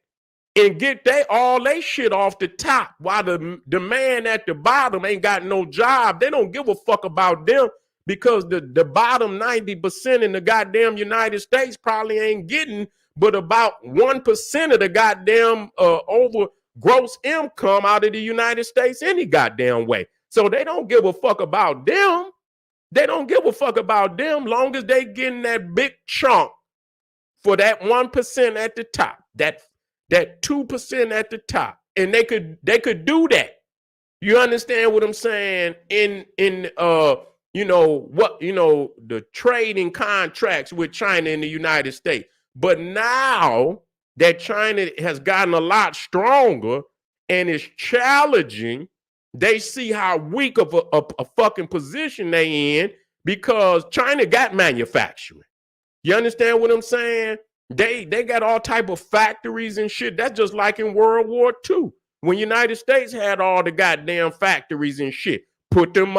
Speaker 1: and get all they shit off the top while the man at the bottom ain't got no job. They don't give a fuck about them because the bottom 90% in the goddamn United States probably ain't getting but about 1% of the goddamn over gross income out of the United States any goddamn way. So they don't give a fuck about them. They don't give a fuck about them long as they getting that big chunk for that 1% at the top, that 2% at the top. And they could do that. You understand what I'm saying? In the trading contracts with China and the United States. But now that China has gotten a lot stronger and is challenging, they see how weak of a fucking position they in because China got manufacturing. You understand what I'm saying? They got all type of factories and shit. That's just like in World War II when United States had all the goddamn factories and shit. Put them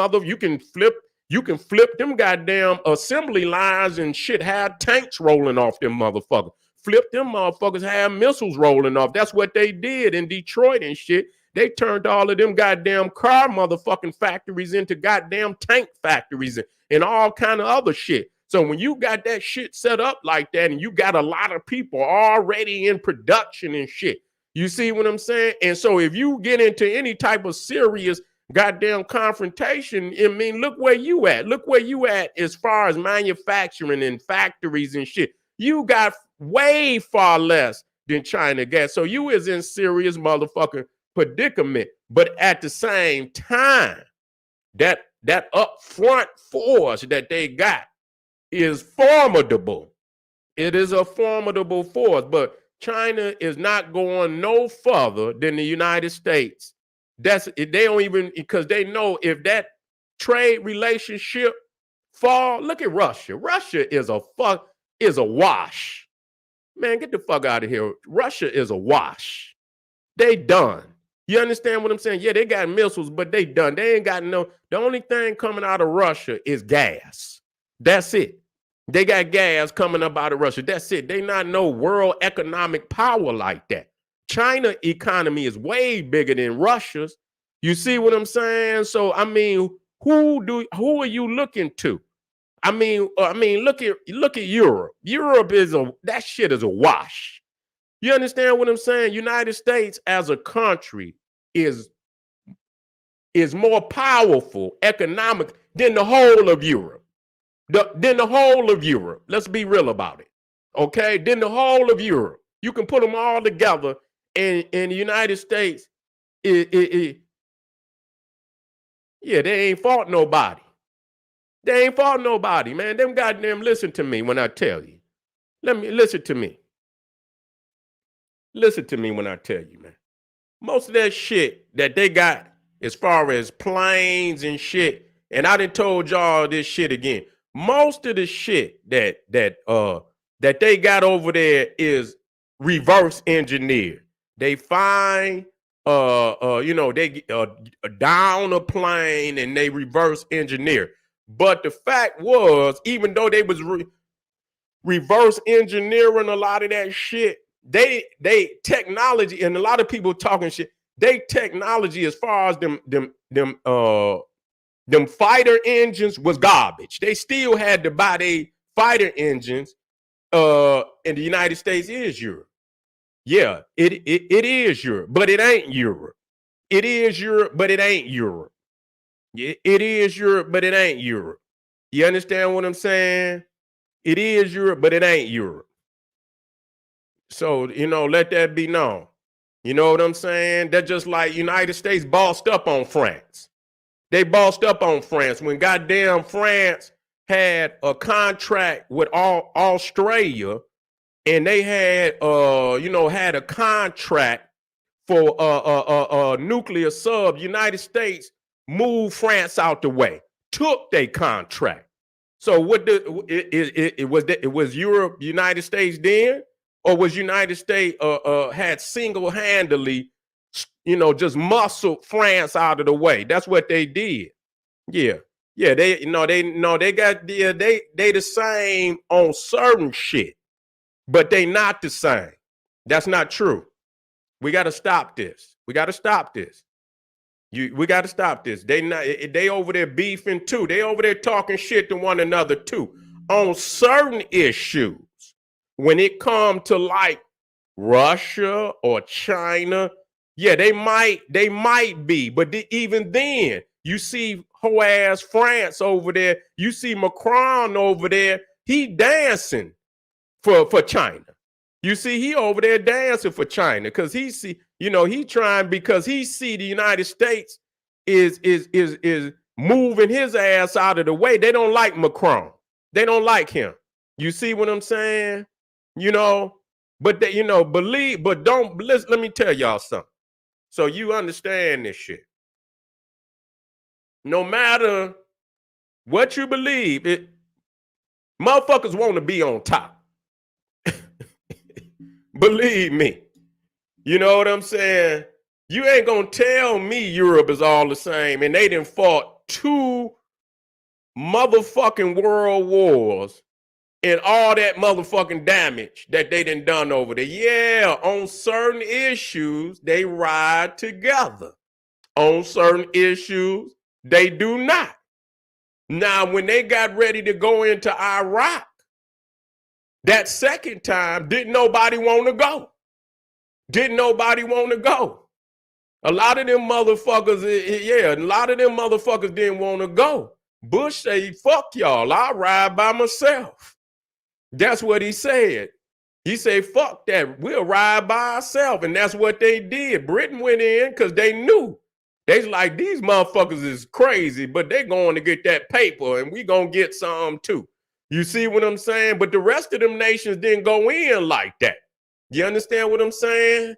Speaker 1: you can flip them goddamn assembly lines and shit. Have tanks rolling off them motherfuckers. Flip them motherfuckers. Have missiles rolling off. That's what they did in Detroit and shit. They turned all of them goddamn car motherfucking factories into goddamn tank factories and all kind of other shit. So when you got that shit set up like that and you got a lot of people already in production and shit, you see what I'm saying? And so if you get into any type of serious goddamn confrontation, look where you at. Look where you at as far as manufacturing and factories and shit. You got way far less than China got. So you is in serious motherfucking predicament. But at the same time, that upfront force that they got is formidable. It is a formidable force, but China is not going no further than the United States. They don't even, because they know if that trade relationship fall, look at Russia. Russia is a wash. Man, get the fuck out of here. Russia is a wash. They done. You understand what I'm saying? Yeah, they got missiles, but they done. They ain't got the only thing coming out of Russia is gas. That's it. They got gas coming up out of Russia. That's it. They not no world economic power like that. China economy is way bigger than Russia's. You see what I'm saying? So who are you looking to? Look at Europe. Europe that shit is a wash. You understand what I'm saying? United States as a country is more powerful economic than the whole of Europe. Than the whole of Europe. Let's be real about it. Okay? Then the whole of Europe. You can put them all together and the United States, they ain't fought nobody. They ain't fought nobody, man. Them goddamn, listen to me when I tell you. Listen to me. Listen to me when I tell you, man. Most of that shit that they got as far as planes and shit, and I done told y'all this shit again. Most of the shit that they got over there is reverse engineered. They find they down a plane and they reverse engineer. But the fact was, even though they was reverse engineering a lot of that shit, they technology, and a lot of people talking shit, they technology as far as them fighter engines was garbage. They still had to buy their fighter engines. In the United States is Europe. Yeah, it is Europe, but it ain't Europe. It is Europe, but it ain't Europe. It is Europe, but it ain't Europe. You understand what I'm saying? It is Europe, but it ain't Europe. So, let that be known. You know what I'm saying? That's just like United States bossed up on France. They bossed up on France when goddamn France had a contract with Australia, and they had had a contract for a nuclear sub. United States moved France out the way, took their contract. So what it was Europe, United States then, or was United States had single-handedly, just muscled France out of the way? That's what they did. Yeah. Yeah, they got they the same on certain shit, but they not the same. That's not true. We got to stop this. We got to stop this. We got to stop this. They over there beefing too. They over there talking shit to one another too on certain issues. When it come to like Russia or China, yeah, they might be, but even then, you see whole ass France over there. You see Macron over there. He dancing for China. You see, he over there dancing for China because he see, he trying because he see the United States is moving his ass out of the way. They don't like Macron. They don't like him. You see what I'm saying? But they, believe, but don't listen. Let me tell y'all something. So you understand this shit. No matter what you believe, motherfuckers want to be on top. Believe me. You know what I'm saying? You ain't gonna tell me Europe is all the same and they done fought 2 motherfucking world wars and all that motherfucking damage that they done over there. Yeah, on certain issues, they ride together. On certain issues, they do not. Now, when they got ready to go into Iraq, that second time, didn't nobody want to go. Didn't nobody want to go. A lot of them motherfuckers, a lot of them motherfuckers didn't want to go. Bush said, fuck y'all, I'll ride by myself. That's what he said. He said, fuck that, we'll ride by ourselves. And that's what they did. Britain went in because they knew. They's like, these motherfuckers is crazy, but they going to get that paper and we going to get some too. You see what I'm saying? But the rest of them nations didn't go in like that. You understand what I'm saying?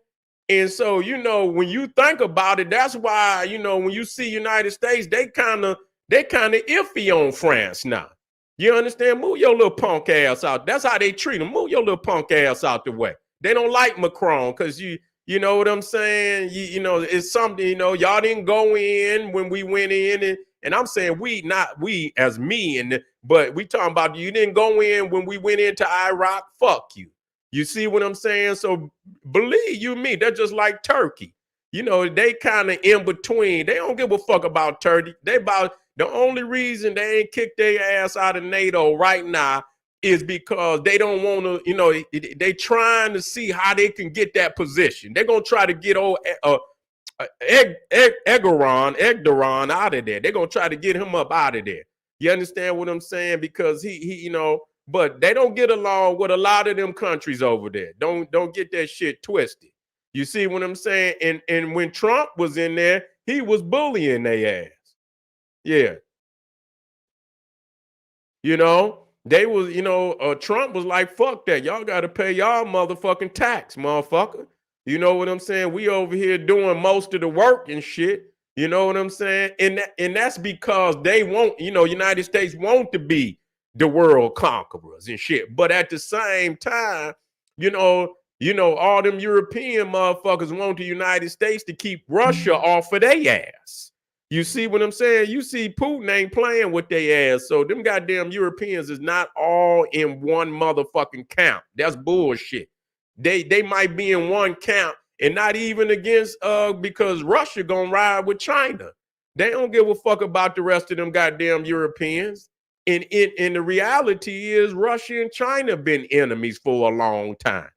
Speaker 1: And so, when you think about it, that's why, when you see United States, they kind of iffy on France now. You understand? Move your little punk ass out. That's how they treat them. Move your little punk ass out the way. They don't like Macron because you know what I'm saying? It's something, y'all didn't go in when we went in. And I'm saying not we as me, but we talking about you didn't go in when we went into Iraq. Fuck you. You see what I'm saying? So believe you me, they're just like Turkey. They kind of in between. They don't give a fuck about Turkey. The only reason they ain't kicked their ass out of NATO right now is because they don't want to, they trying to see how they can get that position. They're going to try to get old Egderon out of there. They're going to try to get him up out of there. You understand what I'm saying? Because he but they don't get along with a lot of them countries over there. Don't get that shit twisted. You see what I'm saying? And when Trump was in there, he was bullying their ass. Yeah. They was, Trump was like, fuck that. Y'all got to pay y'all motherfucking tax, motherfucker. You know what I'm saying? We over here doing most of the work and shit. You know what I'm saying? And that's because they want, United States want to be the world conquerors and shit. But at the same time, You know, all them European motherfuckers want the United States to keep Russia off of their ass. You see what I'm saying? You see Putin ain't playing with their ass. So them goddamn Europeans is not all in one motherfucking camp. That's bullshit. They might be in one camp and not even against because Russia gonna ride with China. They don't give a fuck about the rest of them goddamn Europeans. And the reality is Russia and China been enemies for a long time.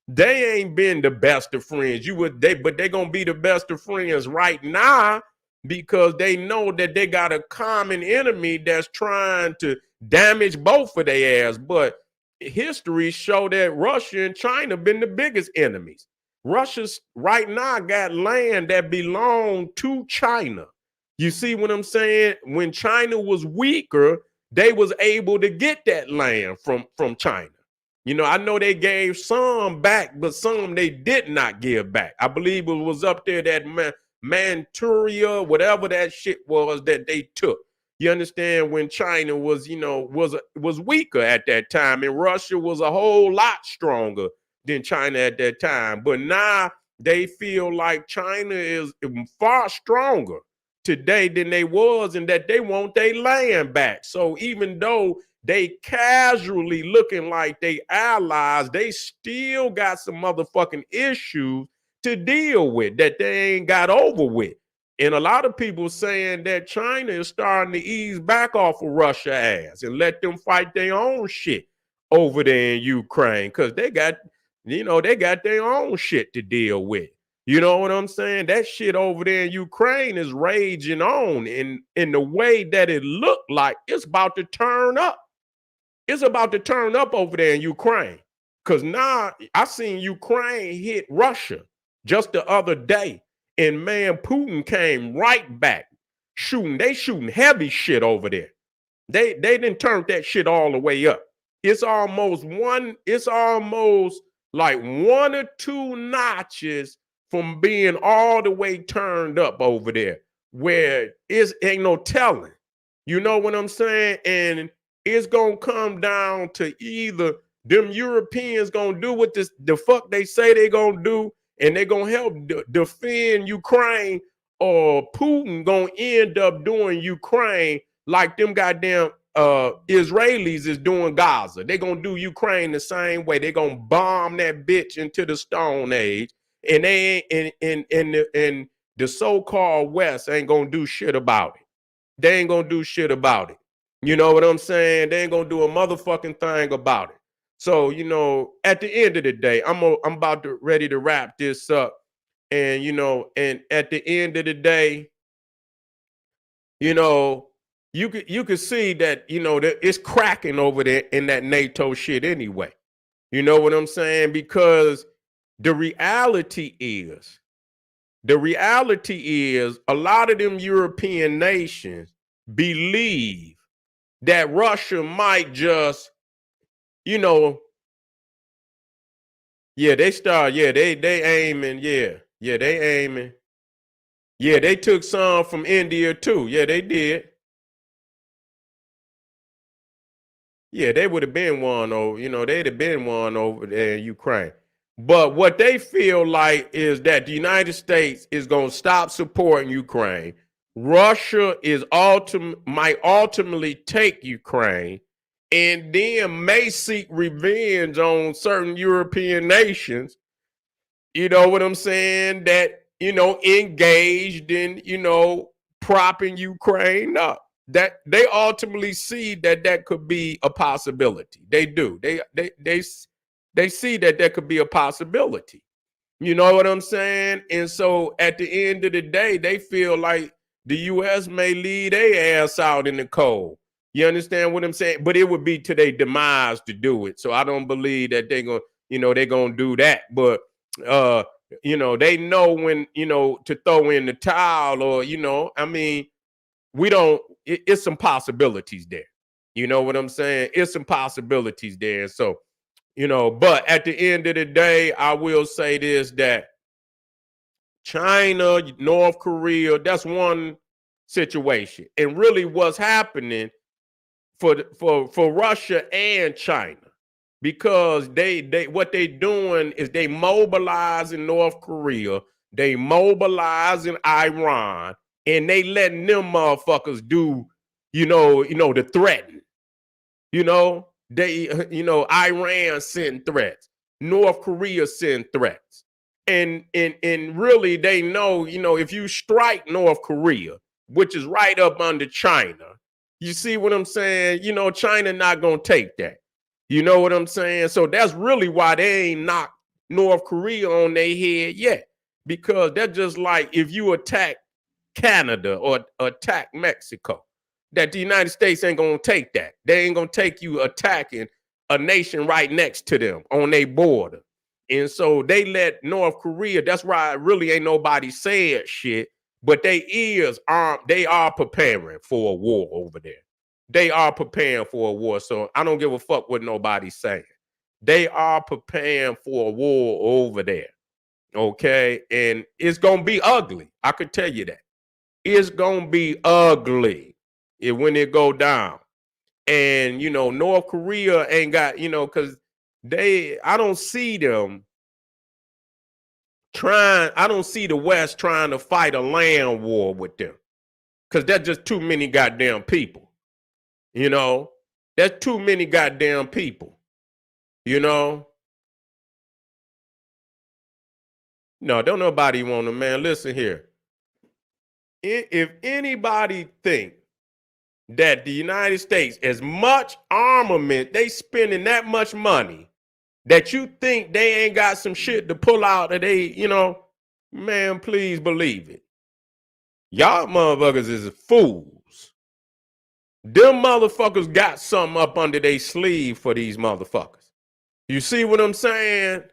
Speaker 1: They ain't been the best of friends. But they gonna be the best of friends right now because they know that they got a common enemy that's trying to damage both of their ass. But history show that Russia and China been the biggest enemies. Russia's right now got land that belong to China. You see what I'm saying? When China was weaker, they was able to get that land from China. You know, I know they gave some back, but some they did not give back. I believe it was up there that Manchuria, whatever that shit was that they took. You understand, when China was, you know, was weaker at that time, and Russia was a whole lot stronger than China at that time. But now they feel like China is far stronger today than they was, and that they want their land back. So even though they casually looking like they allies, they still got some motherfucking issues to deal with that they ain't got over with. And a lot of people saying that China is starting to ease back off of Russia ass and let them fight their own shit over there in Ukraine, because they got, you know, they got their own shit to deal with. You know what I'm saying? That shit over there in Ukraine is raging on in the way that it looked like it's about to turn up. It's about to turn up over there in Ukraine. Because now I seen Ukraine hit Russia just the other day. And man, Putin came right back shooting. They shooting heavy shit over there. They didn't turn that shit all the way up. It's almost like one or two notches from being all the way turned up over there, where it ain't no telling. You know what I'm saying? And it's gonna come down to either them Europeans gonna do what the fuck they say they gonna do, and they gonna help defend Ukraine, or Putin gonna end up doing Ukraine like them goddamn Israelis is doing Gaza. They gonna do Ukraine the same way. They gonna bomb that bitch into the Stone Age, and they ain't and the so-called West ain't gonna do shit about it. They ain't gonna do shit about it. You know what I'm saying? They ain't gonna do a motherfucking thing about it. So, you know, at the end of the day, I'm about to ready to wrap this up. And you know, and at the end of the day, you know, you could see that, you know, that it's cracking over there in that NATO shit anyway. You know what I'm saying? Because the reality is a lot of them European nations believe that Russia might just, you know, yeah, they start, yeah, they aiming, yeah, they aiming. Yeah, they took some from India too. Yeah, they did. Yeah, they would have been one over, you know, they'd have been one over there in Ukraine. But what they feel like is that the United States is going to stop supporting Ukraine. Russia might ultimately take Ukraine, and then may seek revenge on certain European nations. You know what I'm saying? That, you know, engaged in, you know, propping Ukraine up. That they ultimately see that that could be a possibility. They do. They see that that could be a possibility. You know what I'm saying? And so at the end of the day, they feel like the U.S. may leave their ass out in the cold. You understand what I'm saying? But it would be to their demise to do it. So I don't believe that they're going, you know, they're going to do that. But, uh, you know, they know when, you know, to throw in the towel, or, you know, I mean, it's some possibilities there. You know what I'm saying? It's some possibilities there. So, you know, but at the end of the day, I will say this, that China, North Korea, that's one situation. And really what's happening for Russia and China. because they what they doing is they mobilizing North Korea, they mobilizing Iran, and they letting them motherfuckers do, the threatening. Iran send threats, North Korea send threats, and really they know, if you strike North Korea, which is right up under China, you see what I'm saying? China not gonna take that. You know what I'm saying? So that's really why they ain't knocked North Korea on their head yet, because they're just like, if you attack Canada or attack Mexico, that the United States ain't gonna take that. They ain't gonna take you attacking a nation right next to them on their border. And so they let North Korea, that's why really ain't nobody said shit, but they are preparing for a war over there. They are preparing for a war. So I don't give a fuck what nobody's saying. They are preparing for a war over there. Okay. And it's gonna be ugly. I could tell you that. It's gonna be ugly when it go down. And North Korea ain't got, because I don't see them I don't see the West trying to fight a land war with them. Because that's just too many goddamn people. That's too many goddamn people. No, don't nobody want to, man. Listen here. If anybody think that the United States, as much armament, they spending that much money, that you think they ain't got some shit to pull out that man, please believe it. Y'all motherfuckers is fools. Them motherfuckers got something up under their sleeve for these motherfuckers. You see what I'm saying?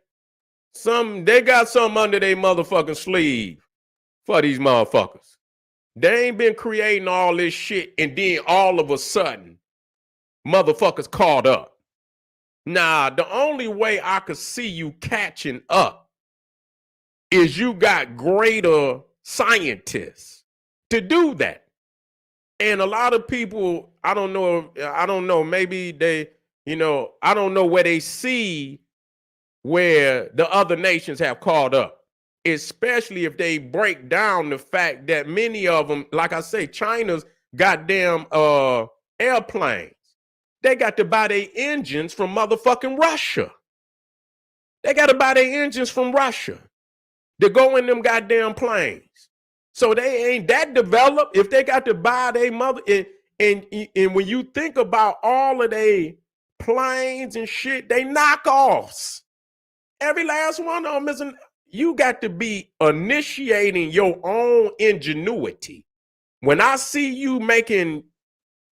Speaker 1: They got something under their motherfucking sleeve for these motherfuckers. They ain't been creating all this shit and then all of a sudden, motherfuckers caught up. Nah, the only way I could see you catching up is you got greater scientists to do that. And a lot of people, I don't know, maybe they, I don't know where they see where the other nations have caught up, especially if they break down the fact that many of them, like I say, China's goddamn airplanes, they got to buy their engines from motherfucking Russia. They got to buy their engines from Russia to go in them goddamn planes. So they ain't that developed if they got to buy their mother. And when you think about all of their planes and shit, they knockoffs. Every last one of them is you got to be initiating your own ingenuity. When I see you making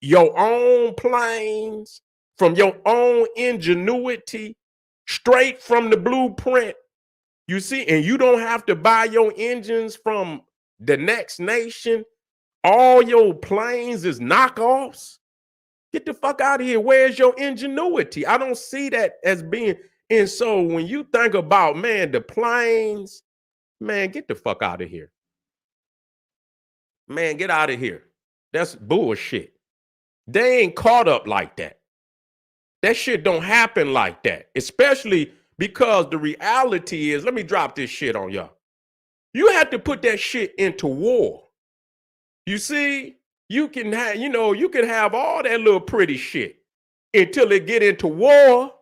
Speaker 1: your own planes from your own ingenuity, straight from the blueprint, you see, and you don't have to buy your engines from the next nation. All your planes is knockoffs. Get the fuck out of here. Where's your ingenuity? I don't see that as being. And so when you think about, man, the planes, man, get the fuck out of here. Man, get out of here. That's bullshit. They ain't caught up like that. That shit don't happen like that, especially because the reality is, let me drop this shit on y'all. You have to put that shit into war. You see, you can have, you can have all that little pretty shit until it get into war.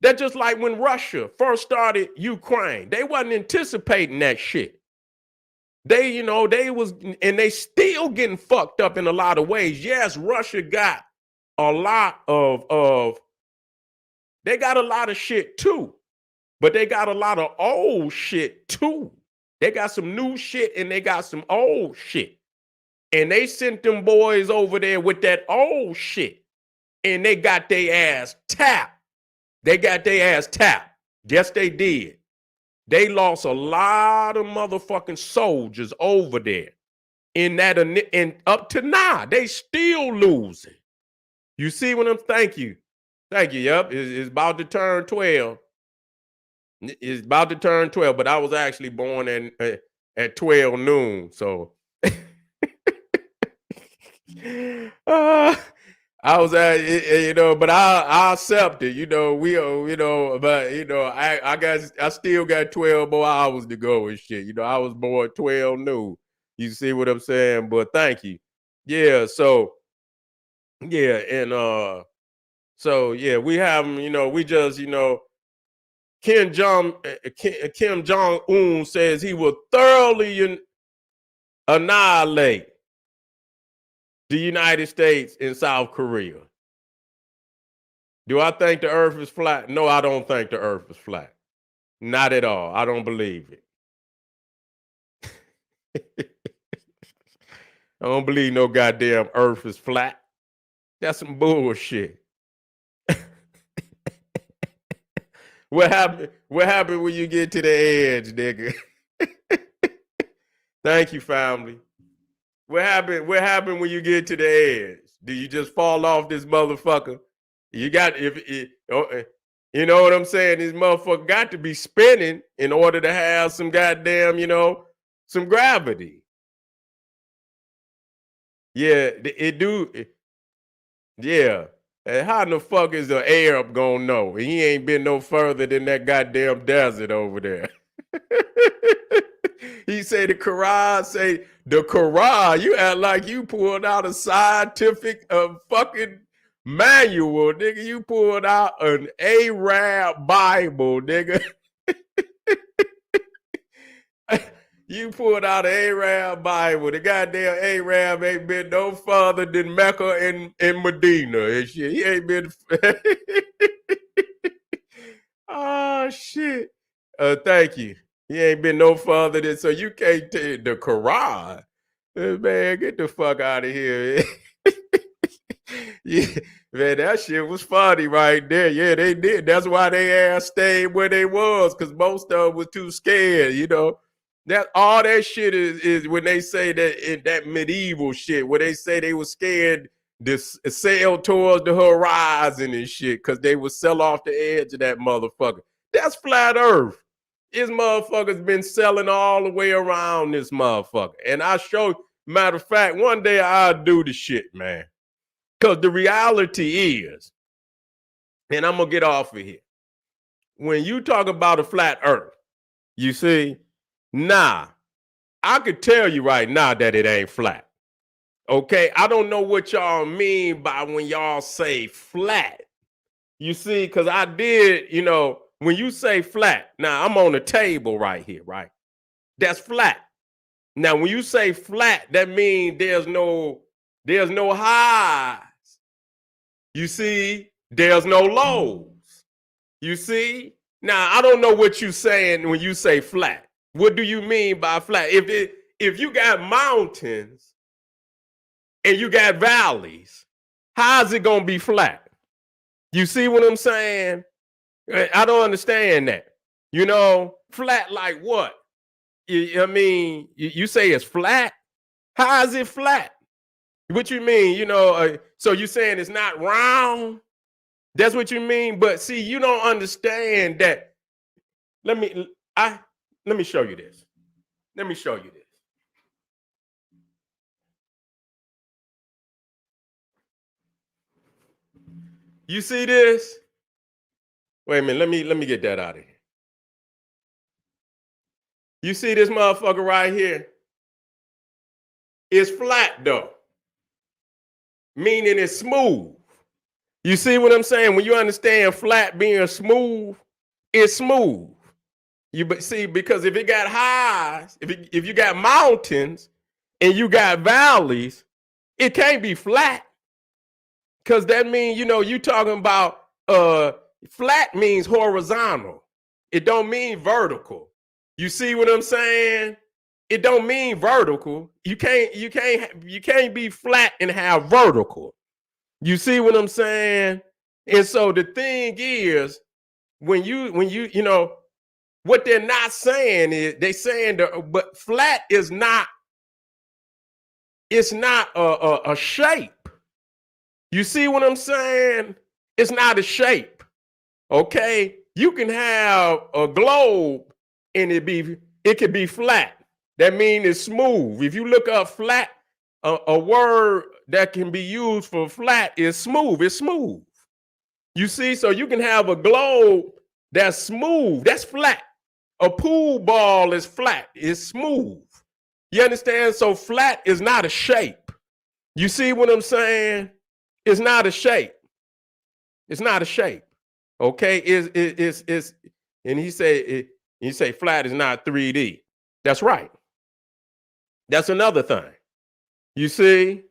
Speaker 1: That's just like when Russia first started Ukraine. They wasn't anticipating that shit. They was, and they still getting fucked up in a lot of ways. Yes, Russia got a lot they got a lot of shit too, but they got a lot of old shit too. They got some new shit and they got some old shit. And they sent them boys over there with that old shit and they got their ass tapped. They got their ass tapped. Yes, they did. They lost a lot of motherfucking soldiers over there. And up to now, they still losing. You see what I'm, thank you. Thank you. Yep. It's about to turn 12. It's about to turn 12, but I was actually born at 12 noon. So I was at, but I accept it. But I still got 12 more hours to go and shit. I was born 12 noon. You see what I'm saying? But thank you. Yeah. So yeah, and we have them. We just Kim Jong Un says he will thoroughly annihilate the United States and South Korea. Do I think the earth is flat? No, I don't think the earth is flat. Not at all. I don't believe it. I don't believe no goddamn earth is flat. That's some bullshit. What happened when you get to the edge, nigga? Thank you, family. What happened when you get to the edge? Do you just fall off this motherfucker? You got you know what I'm saying? This motherfucker got to be spinning in order to have some goddamn, some gravity. Yeah, it do. Yeah. And how the fuck is the Arab gonna know? He ain't been no further than that goddamn desert over there. He say the Quran. You act like you pulled out a scientific fucking manual, nigga. You pulled out an Arab Bible, nigga. You pulled out an Arab Bible. The goddamn Arab ain't been no farther than Mecca and Medina and shit. He ain't been. Oh shit. Thank you. He ain't been no farther than, so you can't take the Quran. Man, get the fuck out of here. Yeah, man, that shit was funny right there. Yeah, they did. That's why they ass stayed where they was, because most of them was too scared, That all that shit is when they say that in that medieval shit, where they say they were scared to sail towards the horizon and shit, because they would sell off the edge of that motherfucker. That's flat earth. This motherfucker's been selling all the way around this motherfucker. And I show, matter of fact, one day I'll do the shit, man. Because the reality is, and I'm going to get off of here. When you talk about a flat earth, you see, I could tell you right now that it ain't flat. Okay? I don't know what y'all mean by when y'all say flat. You see, because I did, when you say flat, now I'm on the table right here, right? That's flat. Now, when you say flat, that means there's no highs. You see, there's no lows. You see? Now, I don't know what you're saying when you say flat. What do you mean by flat? If you got mountains and you got valleys, how's it gonna be flat? You see what I'm saying? I don't understand that. Flat like what? You say it's flat? How is it flat? What you mean? So you saying it's not round? That's what you mean? But see, you don't understand that. Let me show you this. Let me show you this. You see this? Wait a minute, let me get that out of here. You see this motherfucker right here? It's flat though. Meaning it's smooth. You see what I'm saying? When you understand flat being smooth, it's smooth. See, because if it got highs, if you got mountains and you got valleys, it can't be flat. Because that means, you talking about flat means horizontal. It don't mean vertical. You see what I'm saying? It don't mean vertical. You can't be flat and have vertical. You see what I'm saying? And so the thing is, when you what they're not saying is they saying but flat is not. It's not a shape. You see what I'm saying? It's not a shape. Okay, you can have a globe and it could be flat. That means it's smooth. If you look up flat, a word that can be used for flat is smooth. It's smooth. You see, so you can have a globe that's smooth, that's flat. A pool ball is flat, it's smooth. You understand? So flat is not a shape. You see what I'm saying? It's not a shape. It's not a shape. Okay, it's and he say flat is not 3D. That's right. That's another thing. You see,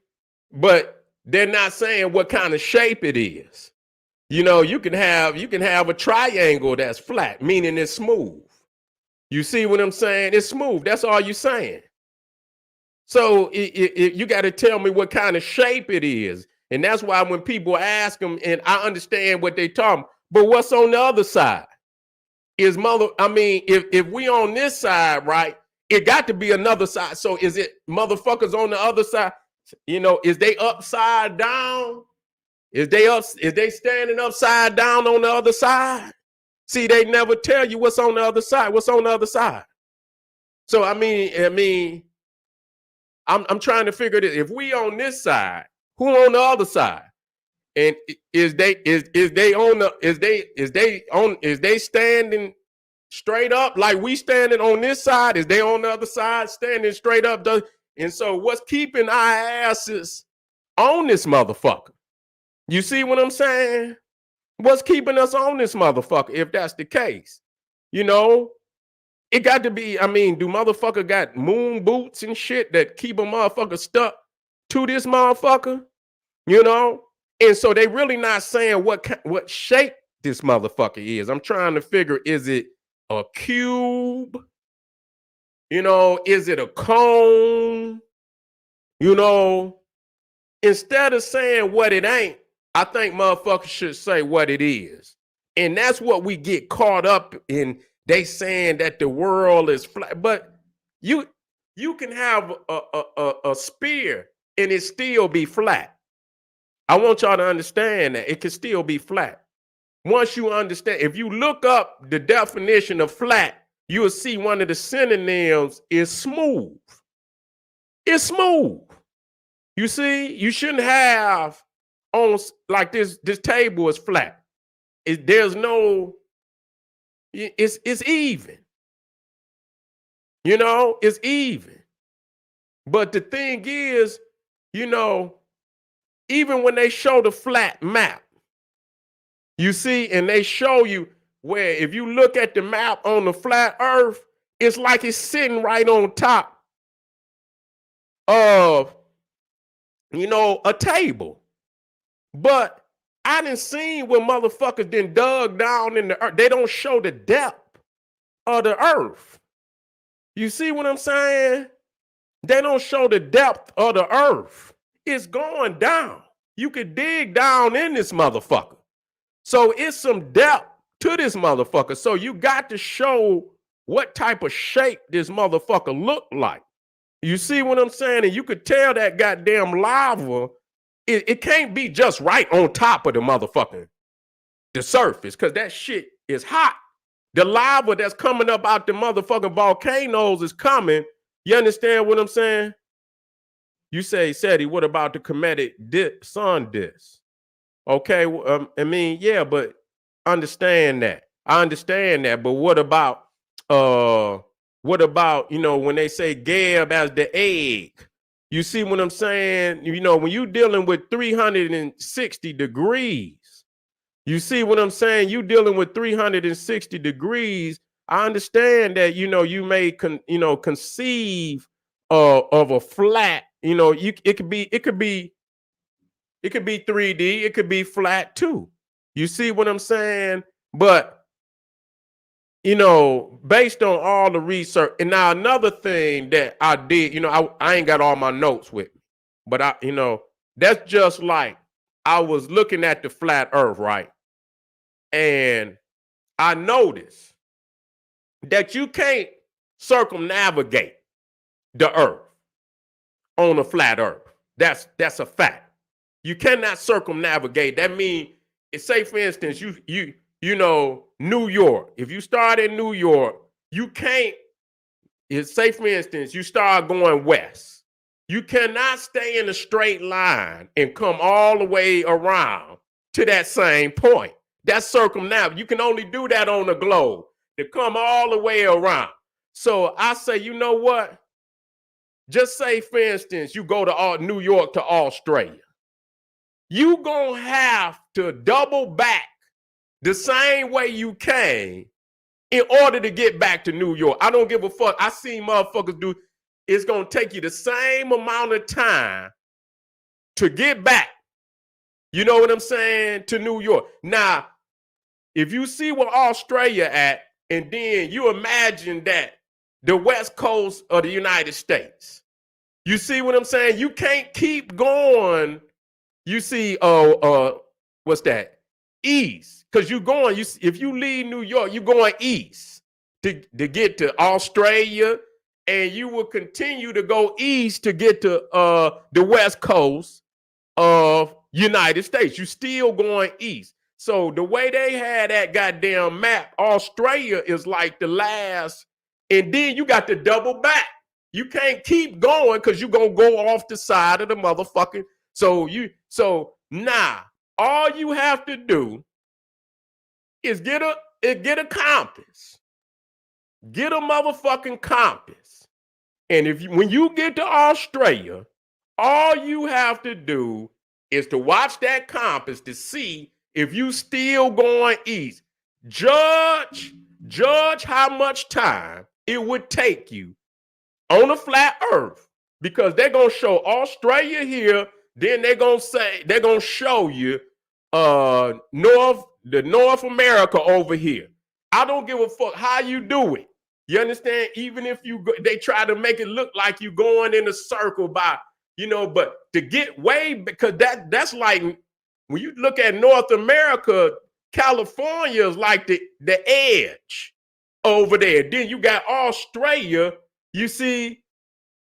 Speaker 1: but they're not saying what kind of shape it is. You know, you can have a triangle that's flat, meaning it's smooth. You see what I'm saying? It's smooth. That's all you're saying. So you got to tell me what kind of shape it is. And that's why when people ask them, and I understand what they talking, but what's on the other side? If we on this side, right, it got to be another side. So is it motherfuckers on the other side? You know, is they upside down? Is they standing upside down on the other side? See, they never tell you what's on the other side. What's on the other side? So I'm trying to figure this. If we on this side, who on the other side? And is they standing straight up like we standing on this side? Is they on the other side standing straight up? And so what's keeping our asses on this motherfucker? You see what I'm saying? What's keeping us on this motherfucker if that's the case? You know, it got to be, do motherfucker got moon boots and shit that keep a motherfucker stuck to this motherfucker? You know? And so they really not saying what shape this motherfucker is. I'm trying to figure, is it a cube? You know, is it a cone? You know, instead of saying what it ain't, I think motherfuckers should say what it is. And that's what we get caught up in. They saying that the world is flat, but you can have a spear and it still be flat. I want y'all to understand that it can still be flat. Once you understand, if you look up the definition of flat, you will see one of the synonyms is smooth. It's smooth. You see, you shouldn't have on like this table is flat. It's even. You know, it's even. But the thing is, you know, even when they show the flat map, you see, and they show you where if you look at the map on the flat earth, it's like it's sitting right on top of, you know, a table. But I done seen when motherfuckers done dug down in the earth. They don't show the depth of the earth. You see what I'm saying? They don't show the depth of the earth. It's going down. You could dig down in this motherfucker. So it's some depth to this motherfucker. So you got to show what type of shape this motherfucker look like. You see what I'm saying? And you could tell that goddamn lava, it can't be just right on top of the motherfucker, the surface, because that shit is hot. The lava that's coming up out the motherfucking volcanoes is coming. You understand what I'm saying? You say, Seti, what about the cometic sun disk? Okay, yeah, but understand that. I understand that, but what about, you know, when they say Geb as the egg? You see what I'm saying? You know, when you dealing with 360 degrees, you see what I'm saying? You dealing with 360 degrees. I understand that, you know, you may conceive of a flat, you know, it could be 3D, it could be flat too. You see what I'm saying? But, you know, based on all the research, and now another thing that I did, you know, I ain't got all my notes with me, but you know, that's just like I was looking at the flat earth, right? And I noticed that you can't circumnavigate the earth on a flat earth. That's a fact. You cannot circumnavigate. That means, say for instance, you know, New York. If you start in New York, you can't. Say for instance, you start going west. You cannot stay in a straight line and come all the way around to that same point. That's circumnavigate. You can only do that on the globe, to come all the way around. So I say, you know what? Just say, for instance, you go to New York to Australia. You gonna have to double back the same way you came in order to get back to New York. I don't give a fuck. I seen motherfuckers do. It's gonna take you the same amount of time to get back. You know what I'm saying? To New York. Now, if you see where Australia at, and then you imagine that the West Coast of the United States. You see what I'm saying? You can't keep going. You see, what's that? East, because you're going. If you leave New York, you're going east to get to Australia, and you will continue to go east to get to the West Coast of United States. You're still going east. So the way they had that goddamn map, Australia is like the last, and then you got to double back. You can't keep going because you're gonna go off the side of the motherfucking. So now all you have to do is get a compass. Get a motherfucking compass. And when you get to Australia, all you have to do is to watch that compass to see if you still going east. Judge how much time it would take you on a flat earth, because they're gonna show Australia here, then they're gonna show you North America over here. I don't give a fuck how you do it. You understand? Even if they try to make it look like you going in a circle by, but to get way, because that's like when you look at North America, California is like the edge over there. Then you got Australia, you see,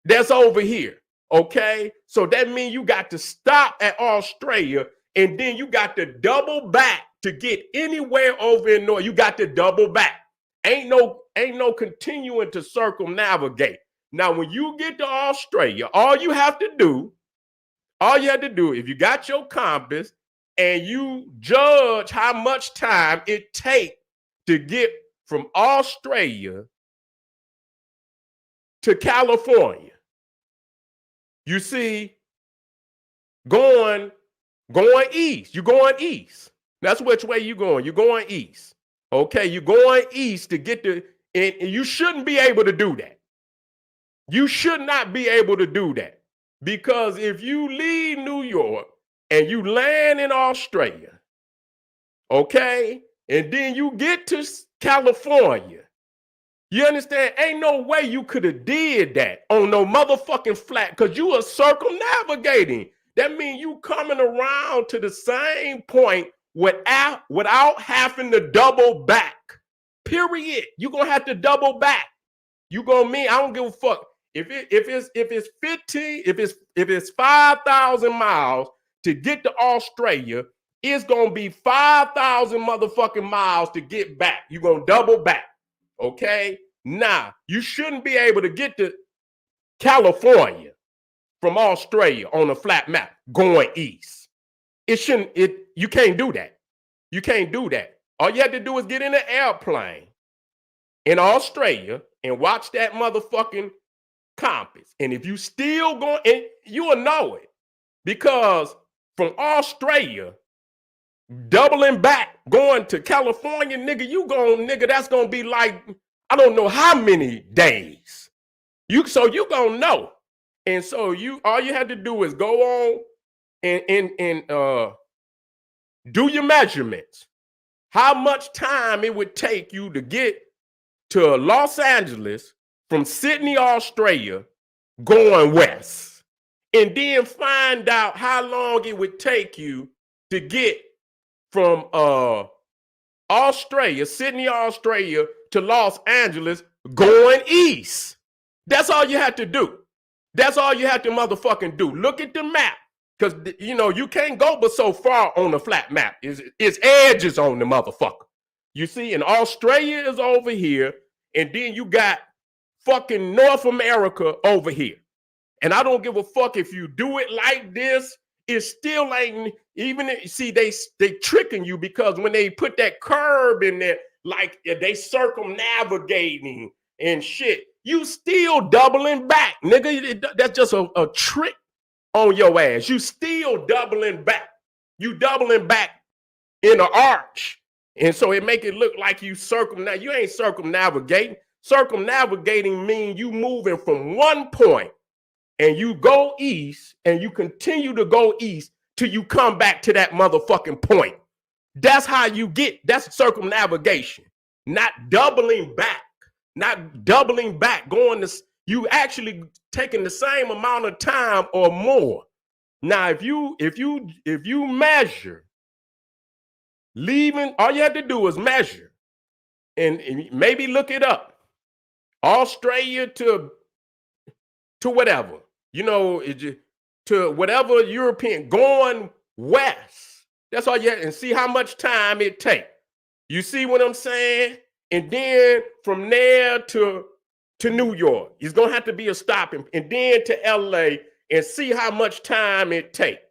Speaker 1: that's over here. Okay? So that means you got to stop at Australia, and then you got to double back to get anywhere over in North. You got to double back. Ain't no continuing to circumnavigate. Now, when you get to Australia, all you have to do, if you got your compass and you judge how much time it takes to get from Australia to California, you see, going east. You're going east. That's which way you're going. You're going east. Okay, you're going east to get to, and you shouldn't be able to do that. You should not be able to do that, because if you leave New York and you land in Australia, okay, and then you get to California, you understand? Ain't no way you could have did that on no motherfucking flat, because you are circumnavigating. That means you coming around to the same point without having to double back. Period. You're gonna have to double back. You gonna mean, I don't give a fuck. If it's 5,000 miles to get to Australia, it's gonna be 5,000 motherfucking miles to get back. You're gonna double back. Okay? Now, you shouldn't be able to get to California from Australia on a flat map going east. You can't do that. You can't do that. All you have to do is get in an airplane in Australia and watch that motherfucking compass. And if you still going, and you will know it, because from Australia doubling back going to California, nigga, that's gonna be like, I don't know how many days. So you gonna know. And so all you had to do is go on and do your measurements. How much time it would take you to get to Los Angeles from Sydney, Australia, going west. And then find out how long it would take you to get from Australia, Sydney, Australia, to Los Angeles, going east. That's all you have to do. That's all you have to motherfucking do. Look at the map. Because, you can't go but so far on the flat map. It's edges on the motherfucker. You see, and Australia is over here, and then you got fucking North America over here. And I don't give a fuck if you do it like this. It still ain't even. See, they tricking you because when they put that curb in there, like they circumnavigating and shit, you still doubling back, nigga. That's just a trick on your ass. You still doubling back. You doubling back in an arch. And so it make it look like you you ain't circumnavigating. Circumnavigating means you moving from one point and you go east and you continue to go east till you come back to that motherfucking point. That's how you get, that's circumnavigation, not doubling back, going to, you actually taking the same amount of time or more. Now, if you measure, leaving, all you have to do is measure and maybe look it up. Australia to whatever, to whatever European, going west. That's all you have, and see how much time it takes. You see what I'm saying? And then from there to New York, it's gonna have to be a stopping, and then to LA, and see how much time it takes.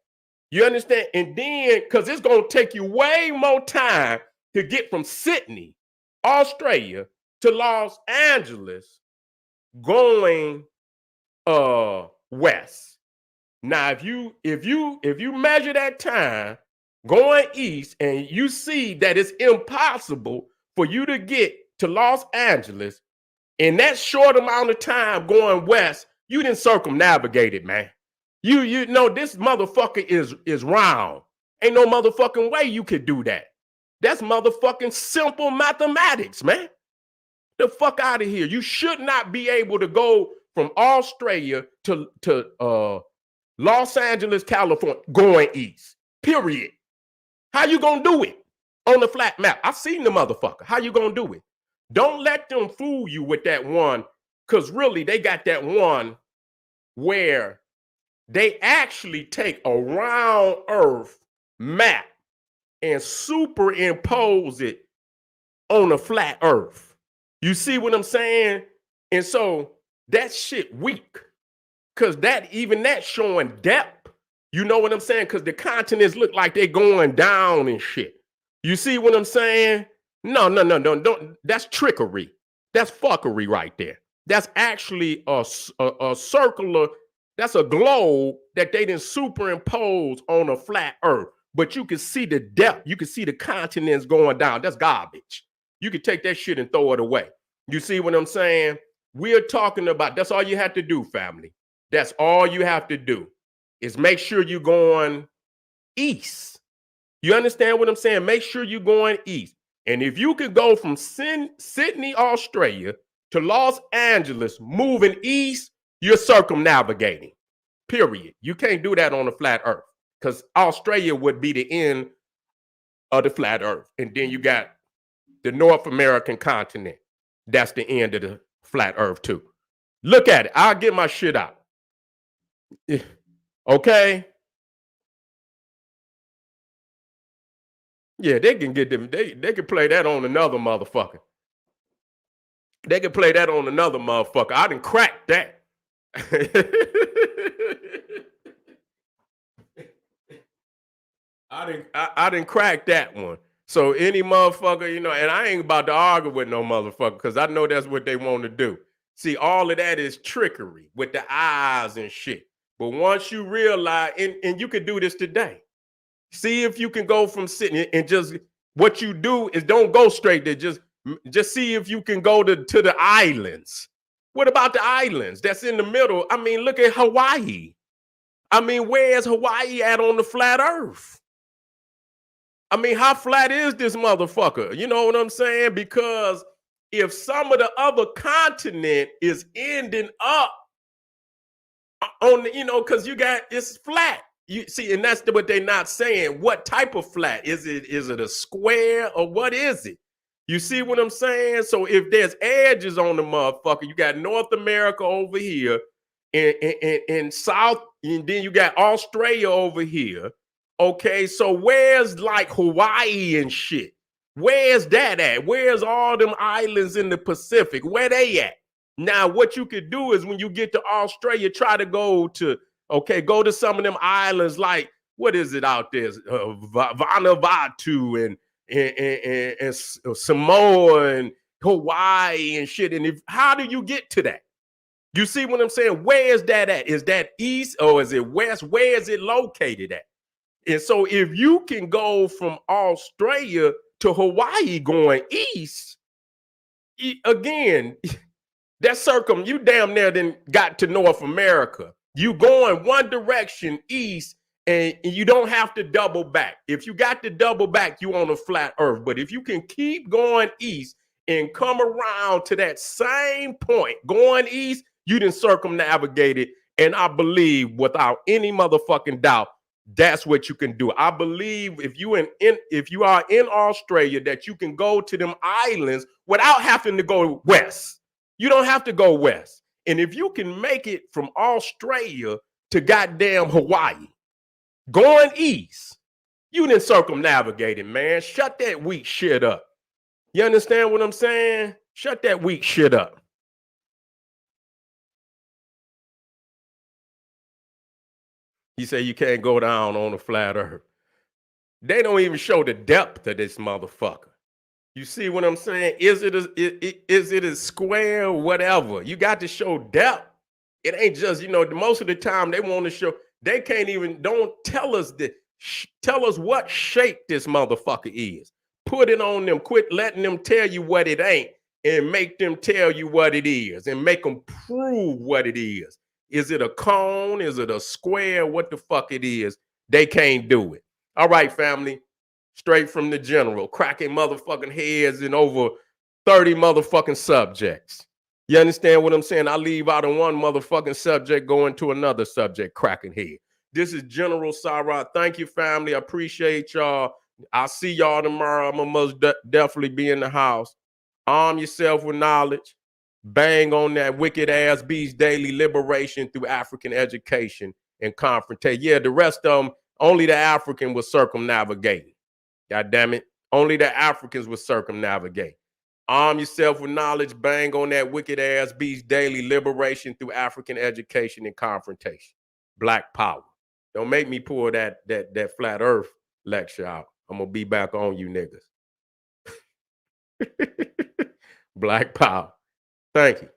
Speaker 1: You understand? And then, because it's gonna take you way more time to get from Sydney, Australia, to Los Angeles, going west. Now, if you measure that time going east, and you see that it's impossible for you to get to Los Angeles in that short amount of time going west, you didn't circumnavigate it, man. You know this motherfucker is round. Ain't no motherfucking way you could do that. That's motherfucking simple mathematics, man. The fuck out of here. You should not be able to go from Australia to Los Angeles, California, going east. Period. How you gonna do it on the flat map? I've seen the motherfucker. How you gonna do it? Don't let them fool you with that one, because really they got that one where they actually take a round earth map and superimpose it on a flat earth. You see what I'm saying? And so that shit weak, because that showing depth. You know what I'm saying? Because the continents look like they're going down and shit. You see what I'm saying? No, don't. That's trickery. That's fuckery right there. That's actually a circular, that's a globe that they didn't superimpose on a flat earth. But you can see the depth. You can see the continents going down. That's garbage. You can take that shit and throw it away. You see what I'm saying? We're talking about, that's all you have to do, family. That's all you have to do is make sure you're going east. You understand what I'm saying? Make sure you're going east. And if you could go from Sydney, Australia to Los Angeles, moving east, you're circumnavigating, period. You can't do that on a flat earth, because Australia would be the end of the flat earth. And then you got the North American continent. That's the end of the flat earth too. Look at it. I'll get my shit out. Okay? Yeah, they can get them. They can play that on another motherfucker. They can play that on another motherfucker. I done cracked that. I didn't crack that one. So any motherfucker, and I ain't about to argue with no motherfucker, because I know that's what they want to do. See, all of that is trickery with the eyes and shit. But once you realize, and you can do this today, see if you can go from sitting and just, what you do is don't go straight there. Just see if you can go to the islands. What about the islands that's in the middle? I mean, look at Hawaii. I mean, where's Hawaii at on the flat earth? I mean, how flat is this motherfucker? You know what I'm saying? Because if some of the other continent is ending up on the, because you got, it's flat. You see, and that's what they're not saying. What type of flat? Is it a square, or what is it? You see what I'm saying? So if there's edges on the motherfucker, you got North America over here and South, and then you got Australia over here. Okay, so where's like Hawaii and shit? Where's that at? Where's all them islands in the Pacific? Where they at? Now, what you could do is when you get to Australia, try to go to, go to some of them islands like, what is it out there? Vanuatu and Samoa and Hawaii and shit. And how do you get to that? You see what I'm saying? Where is that at? Is that east or is it west? Where is it located at? And so if you can go from Australia to Hawaii going east, again, you damn near then got to North America. You going one direction east and you don't have to double back. If you got to double back, you on a flat earth. But if you can keep going east and come around to that same point, going east, you done circumnavigated. And I believe without any motherfucking doubt, that's what you can do. I believe if you are in Australia, that you can go to them islands without having to go west. You don't have to go west. And if you can make it from Australia to goddamn Hawaii, going east, you done circumnavigated, man. Shut that weak shit up. You understand what I'm saying? Shut that weak shit up. You say you can't go down on a flat earth. They don't even show the depth of this motherfucker. You see what I'm saying? Is it a square, whatever? You got to show depth. It ain't just, most of the time they want to show, they can't even, don't tell us tell us what shape this motherfucker is. Put it on them, quit letting them tell you what it ain't and make them tell you what it is and make them prove what it is. Is it a cone? Is it a square? What the fuck it is? They can't do it. All right, family. Straight from the general, cracking motherfucking heads in over 30 motherfucking subjects. You understand what I'm saying? I leave out of one motherfucking subject, go into another subject, cracking head. This is General Sarah. Thank you, family. I appreciate y'all. I'll see y'all tomorrow. I'm gonna most definitely be in the house. Arm yourself with knowledge. Bang on that wicked ass beast daily liberation through African education and confrontation. Yeah, the rest of them, only the African was circumnavigating. God damn it. Only the Africans will circumnavigate. Arm yourself with knowledge. Bang on that wicked ass beast daily liberation through African education and confrontation. Black power. Don't make me pull that flat earth lecture out. I'm going to be back on you niggas. Black power. Thank you.